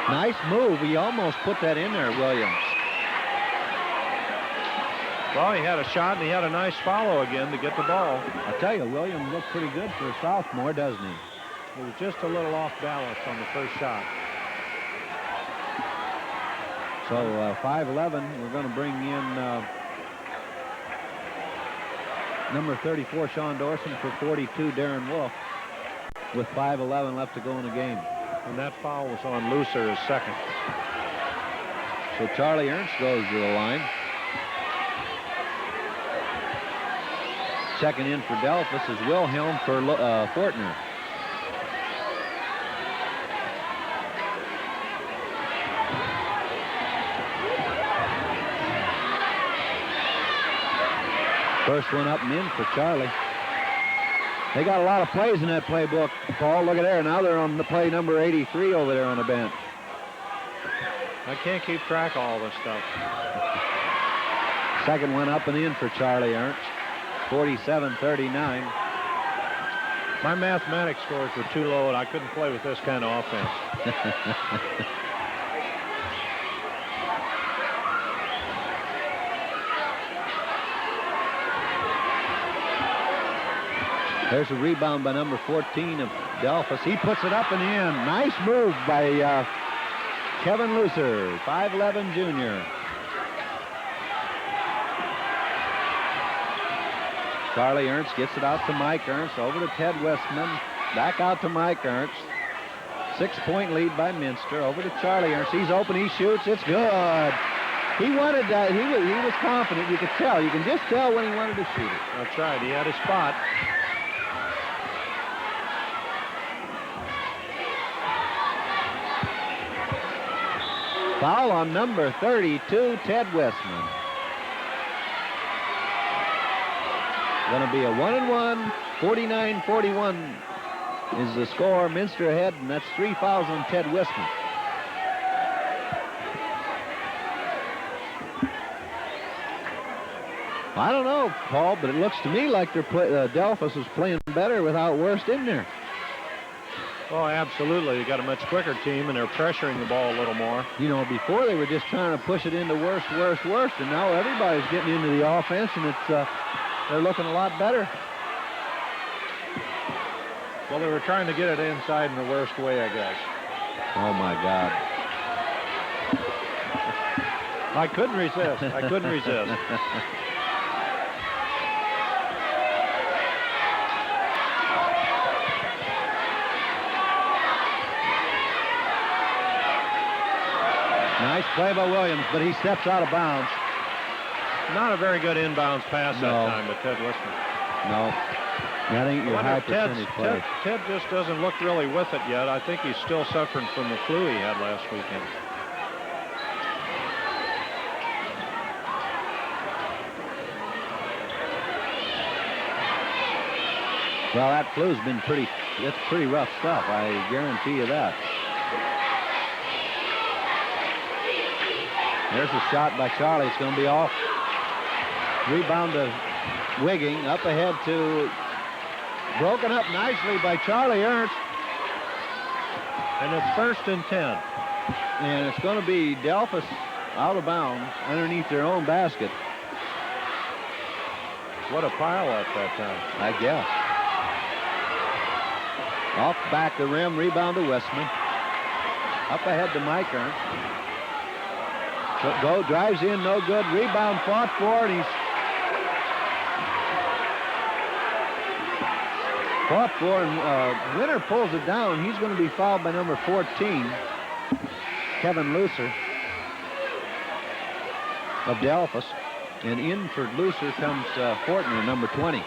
Nice move. He almost put that in there, Williams. Well, he had a shot and he had a nice follow again to get the ball. I tell you, Williams looked pretty good for a sophomore, doesn't he? He was just a little off balance on the first shot. So 5-11, we're going to bring in number 34, Sean Dorson, for 42, Darren Wolf, with 5:11 left to go in the game. And that foul was on Lucer, his second. So Charlie Ernst goes to the line. Checking in for Delphos is Wilhelm for Fortner. First one up and in for Charlie. They got a lot of plays in that playbook, Paul. Look at there. Now they're on the play number 83 over there on the bench. I can't keep track of all this stuff. Second one up and in for Charlie Ernst. 47-39. My mathematics scores were too low, and I couldn't play with this kind of offense. There's a rebound by number 14 of Delphos. He puts it up and in. Nice move by Kevin Lucer, 5'11" junior. Charlie Ernst gets it out to Mike Ernst, over to Ted Westman, back out to Mike Ernst. 6-point lead by Minster, over to Charlie Ernst. He's open, he shoots, it's good. He wanted that, he was confident, you could tell. You can just tell when he wanted to shoot it. That's right, he had his spot. Foul on number 32, Ted Westman. Going to be a 1-and-1, 49-41 is the score. Minster ahead, and that's 3 fouls on Ted Westman. I don't know, Paul, but it looks to me like Delphos is playing better without Worst in there. Oh, absolutely. They got a much quicker team, and they're pressuring the ball a little more. You know, before they were just trying to push it into Worst, and now everybody's getting into the offense, and they're looking a lot better. Well, they were trying to get it inside in the worst way, I guess. Oh, my God. I couldn't resist. I couldn't resist. Nice play by Williams, but he steps out of bounds. Not a very good inbounds pass that time, but Ted Westman. No. That ain't your high percentage play. Ted just doesn't look really with it yet. I think he's still suffering from the flu he had last weekend. Well, that flu's been that's pretty rough stuff. I guarantee you that. There's a shot by Charlie. It's going to be off. Rebound to Wigging. Up ahead to... Broken up nicely by Charlie Ernst. And it's 1st and 10. And it's going to be Delphos out of bounds underneath their own basket. What a pile at that time. I guess. Off back the rim. Rebound to Westman. Up ahead to Mike Ernst. Drives in, no good. Rebound fought for, and he's fought for, and Winter pulls it down. He's going to be fouled by number 14, Kevin Lucer of Delphos. And in for Lucer comes Fortner, number 20.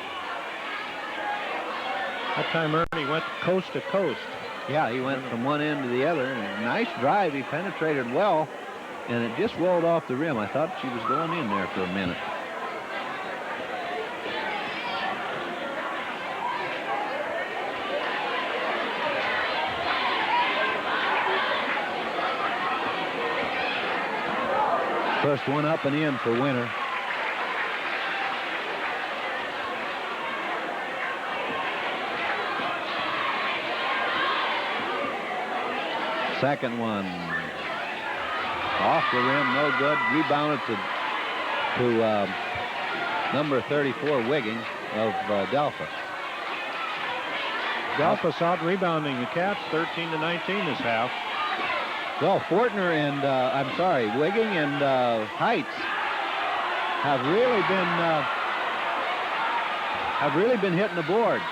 That time Ernie went coast to coast. Yeah, he went from one end to the other. And nice drive. He penetrated well. And it just rolled off the rim. I thought she was going in there for a minute. First one up and in for Winter. Second one. Off the rim, no good. Rebounded to number 34, Wigging of Delphos. Delphos out rebounding the Cats 13-19 this half. Well, Fortner and Wigging and Heights have really been hitting the boards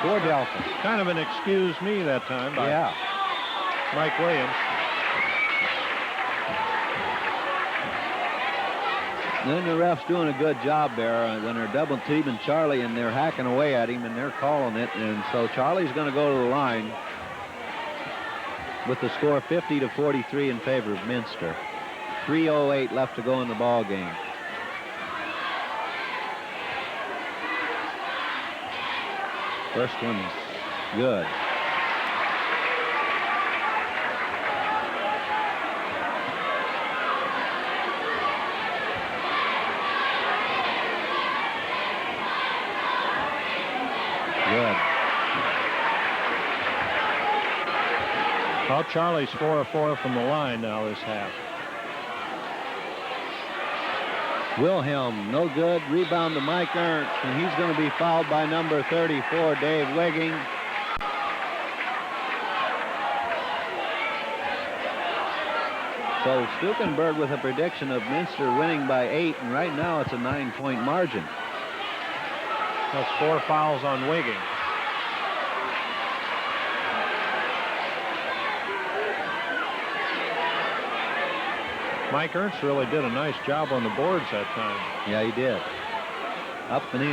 for Delphos. Kind of an excuse me that time by Mike Williams. Then the ref's doing a good job there when they're double teaming Charlie and they're hacking away at him and they're calling it. And so Charlie's going to go to the line with the score 50-43 in favor of Minster. 3:08 left to go in the ball game. First one's good. Good. Well, Charlie's 4 of 4 from the line now this half. Wilhelm, no good. Rebound to Mike Ernst, and he's going to be fouled by number 34, Dave Wigging. So Stukenberg with a prediction of Minster winning by 8, and right now it's a 9-point margin. That's 4 fouls on Wigging. Mike Ernst really did a nice job on the boards that time. Yeah, he did. Up and in.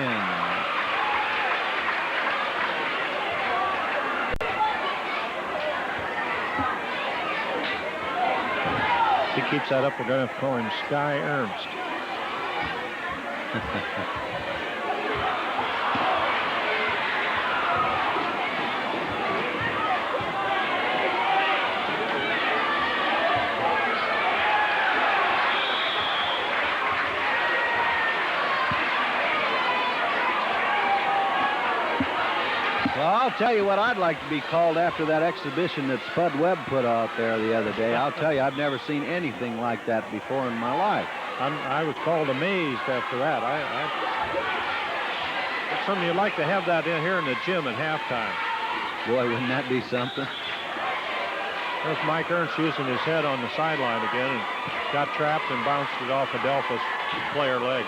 If he keeps that up, we're going to have to call him Sky Ernst. Well, I'll tell you what I'd like to be called after that exhibition that Spud Webb put out there the other day. I'll tell you, I've never seen anything like that before in my life. I was called amazed after that. It's something you'd like to have that in here in the gym at halftime. Boy, wouldn't that be something? There's Mike Ernst using his head on the sideline again and got trapped and bounced it off a Delphos player leg.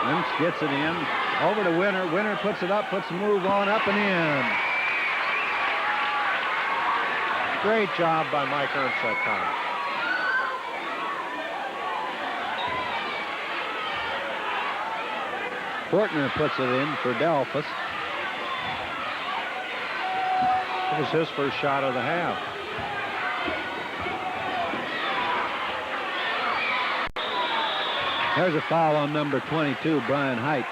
Ernst gets it in. Over to Winter. Winter puts it up, puts the move on, up and in. Great job by Mike Ernst that time. Fortner puts it in for Delphos. It was his first shot of the half. There's a foul on number 22, Brian Heights.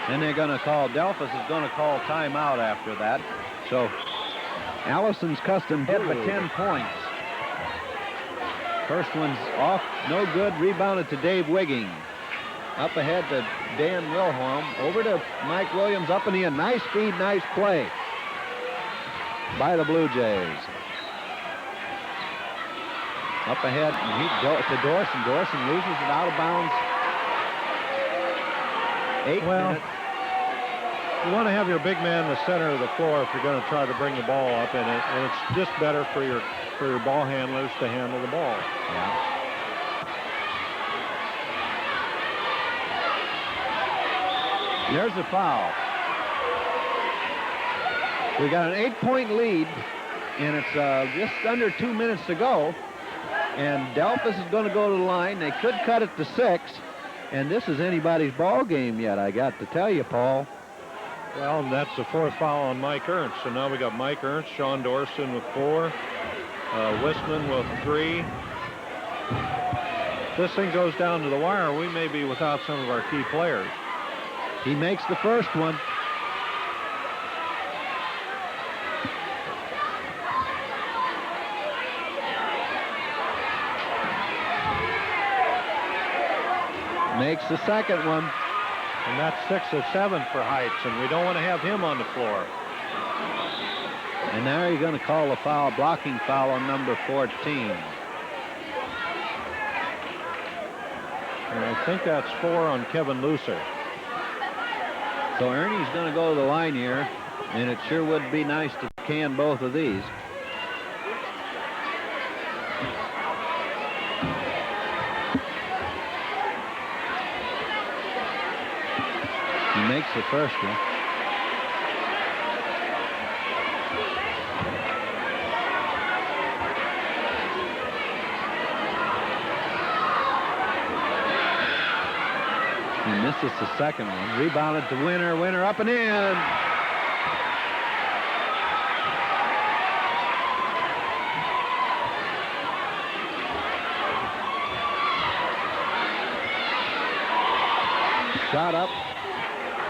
And they're going to call, Delphos is going to call timeout after that. So Allison's custom hit by 10 points. First one's off, no good, rebounded to Dave Wigging. Up ahead to Dan Wilhelm, over to Mike Williams, up and in. Nice speed, nice play by the Blue Jays. Up ahead to Dorson. Dorson loses it out of bounds. 8 minutes. You want to have your big man in the center of the floor if you're going to try to bring the ball up, and it's just better for your ball handlers to handle the ball. Yeah. There's the foul. We got an 8-point lead, and it's just under 2 minutes to go. And Delphos is going to go to the line. They could cut it to 6, and this is anybody's ball game yet, I got to tell you, Paul. Well, that's the 4th foul on Mike Ernst. So now we got Mike Ernst, Sean Dorson with 4, Wisman with 3. If this thing goes down to the wire, we may be without some of our key players. He makes the first one. Makes the second one. And that's 6 of 7 for Heights, and we don't want to have him on the floor. And now you're going to call a foul, blocking foul on number 14. And I think that's 4 on Kevin Looser. So Ernie's going to go to the line here, and it sure would be nice to can both of these. He makes the first one. He misses the second one. Rebounded to Winter. Winter up and in. Shot up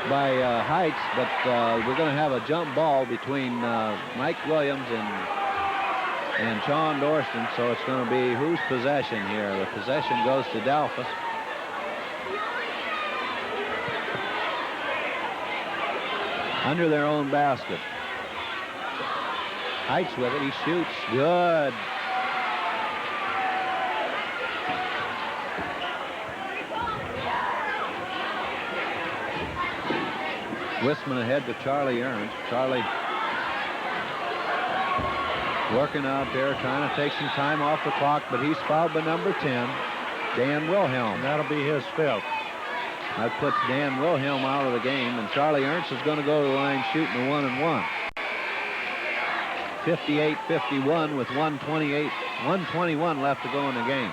by Heights, but we're going to have a jump ball between Mike Williams and Sean Dorston, so it's going to be whose possession here? The possession goes to Delphos. Under their own basket. Heights with it, he shoots, good. Wisman ahead to Charlie Ernst. Charlie working out there, trying to take some time off the clock, but he's fouled by number 10, Dan Wilhelm. And that'll be his 5th. That puts Dan Wilhelm out of the game, and Charlie Ernst is going to go to the line shooting a 1-and-1. 58-51 with 121 left to go in the game.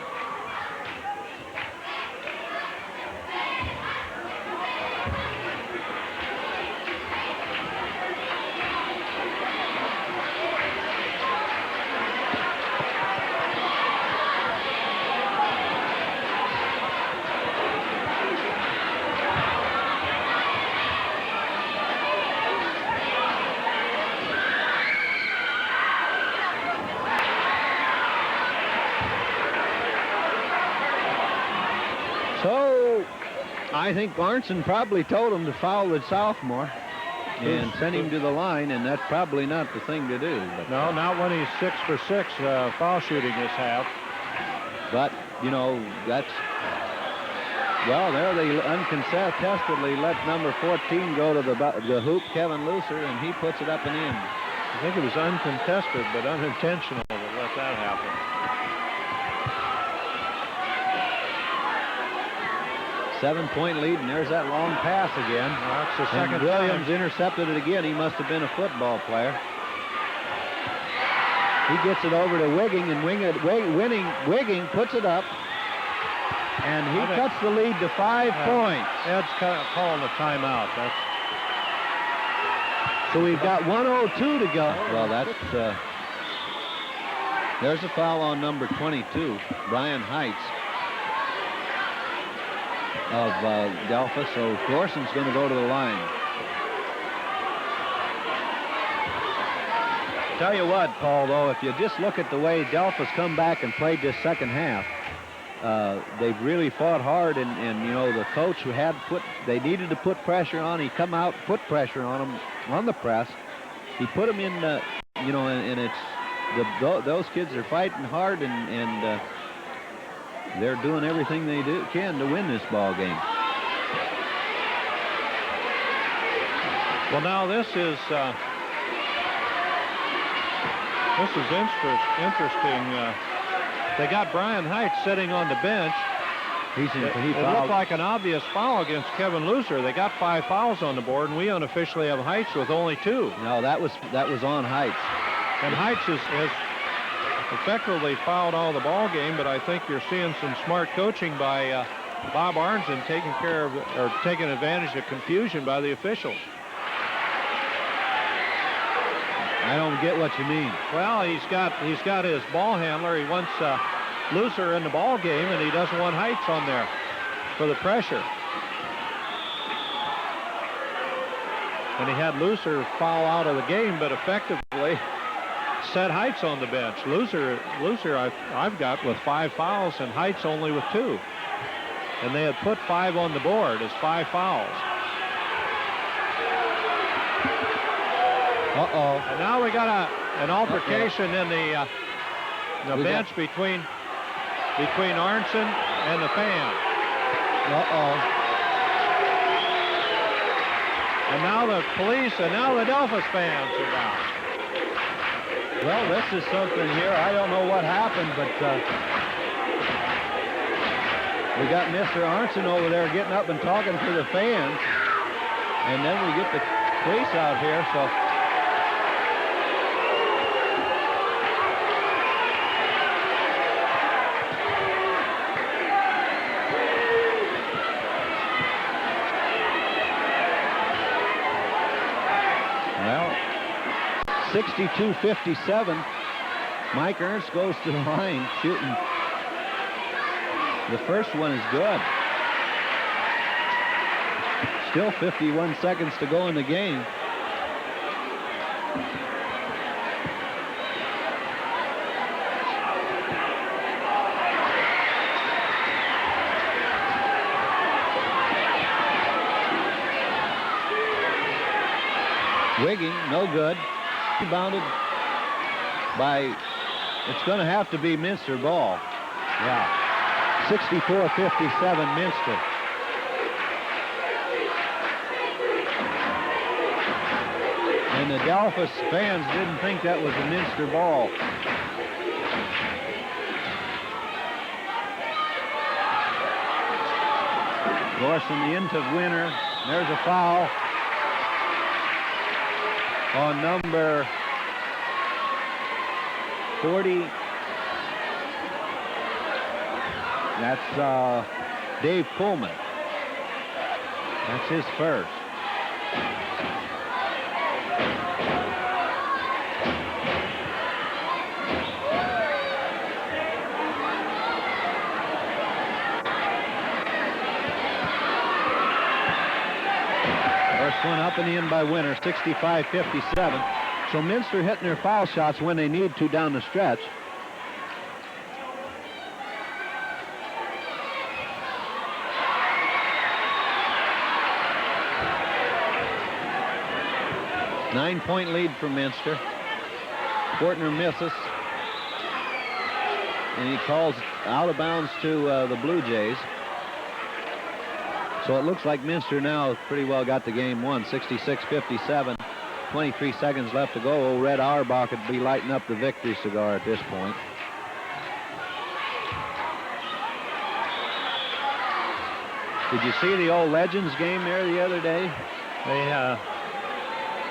So, I think Arnson probably told him to foul the sophomore and send him to the line, and that's probably not the thing to do. But, no, not when he's 6 for 6 foul shooting this half. But, you know, that's... Well, there they uncontestedly let number 14 go to the hoop, Kevin Lucer, and he puts it up and in. I think it was uncontested, but unintentional to let that happen. 7-point lead, and there's that long pass again. Well, that's the second and Williams time. intercepted it again. He must have been a football player. He gets it over to Wigging, and Wigging puts it up, and he cuts the lead to 5 points. Ed's calling a timeout. So we've got 1:02 to go. Well, that's there's a foul on number 22, Brian Heights of Delphos. So Dorson's going to go to the line. Tell you what, Paul, though, if you just look at the way Delphos come back and played this second half, they've really fought hard, and you know, the coach who they needed to put pressure on. He come out, put pressure on them on the press. He put them in, you know, and it's those kids are fighting hard, and they're doing everything they can to win this ball game. Well, now this is interesting. They got Brian Heights sitting on the bench. It looked like an obvious foul against Kevin Lucer. They got 5 fouls on the board, and we unofficially have Heights with only 2. No, that was on Heights. And Heights has effectively fouled all the ball game, but I think you're seeing some smart coaching by Bob Arnson taking advantage of confusion by the officials. I don't get what you mean. Well, he's got his ball handler. He wants Lucer in the ball game, and he doesn't want Heights on there for the pressure. And he had Lucer foul out of the game, but effectively set Heights on the bench. Lucer I've got with 5 fouls, and Heights only with 2. And they had put 5 on the board as 5 fouls. Uh-oh. And now we got an altercation in the bench between Arnson and the fan. Uh-oh. And now the police and now the Delphos fans are down. Well, this is something here. I don't know what happened, but we got Mr. Arnson over there getting up and talking to the fans. And then we get the police out here, so... Well, 62-57. Mike Ernst goes to the line shooting. The first one is good. Still 51 seconds to go in the game. Wigging, no good. Rebounded by, it's going to have to be Minster ball. Yeah. 64-57 Minster. And And the Delphos fans didn't think that was a Minster ball. Dorson into Winter. There's a foul on number 40. That's Dave Pullman. That's his first. First one up and in by Winter, 65-57. So Minster hitting their foul shots when they need to down the stretch. Nine-point lead for Minster. Fortner misses. And he calls out of bounds to the Blue Jays. So it looks like Minster now pretty well got the game won, 66-57. 23 seconds left to go. Old Red Auerbach could be lighting up the victory cigar at this point. Did you see the old Legends game there the other day?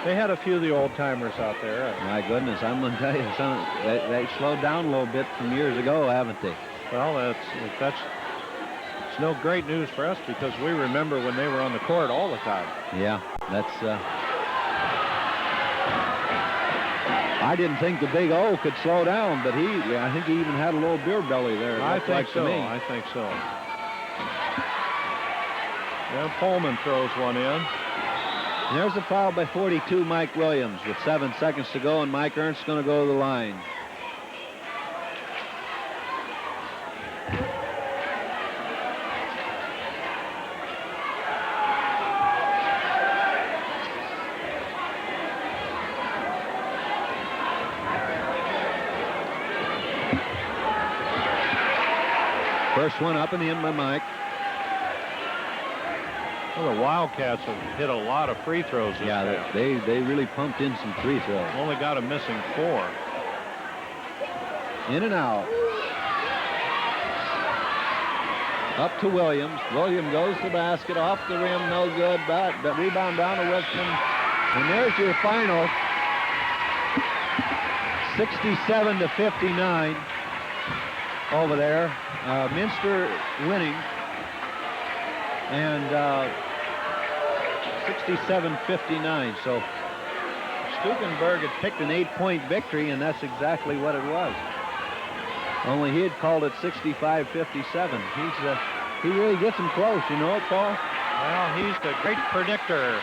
They had a few of the old-timers out there. My goodness, I'm going to tell you something. They slowed down a little bit from years ago, haven't they? Well, it's no great news for us because we remember when they were on the court all the time. Yeah, that's... I didn't think the Big O could slow down, but I think he even had a little beer belly there. I think so. I think so. Now Pullman throws one in. And there's a foul by 42, Mike Williams, with 7 seconds to go, and Mike Ernst's going to go to the line. First one up and in by Mike. Well, the Wildcats have hit a lot of free throws this half. They really pumped in some free throws. Only got a missing 4. In and out. Up to Williams. Williams goes to the basket, off the rim, no good. But rebound down to Wilson. And there's your final. 67-59 over there. Minster winning. And 67-59. So Stukenberg had picked an 8-point victory, and that's exactly what it was. Only he had called it 65-57. He really gets them close, you know it, Paul? Well, he's the great predictor.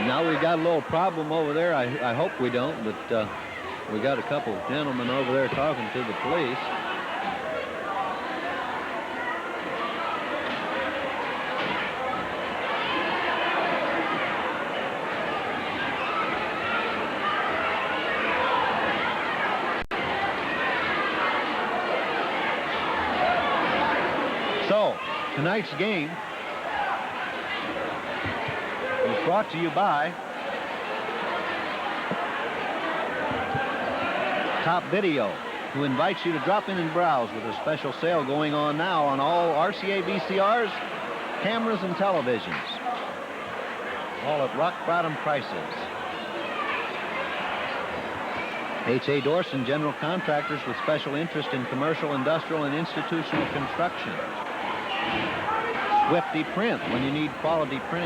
Now we've got a little problem over there. I hope we don't, but we got a couple of gentlemen over there talking to the police. So, tonight's game is brought to you by Top Video, who invites you to drop in and browse with a special sale going on now on all RCA VCRs, cameras, and televisions. All at rock-bottom prices. H.A. Dorson, general contractors with special interest in commercial, industrial, and institutional construction. Swifty Print, when you need quality printing.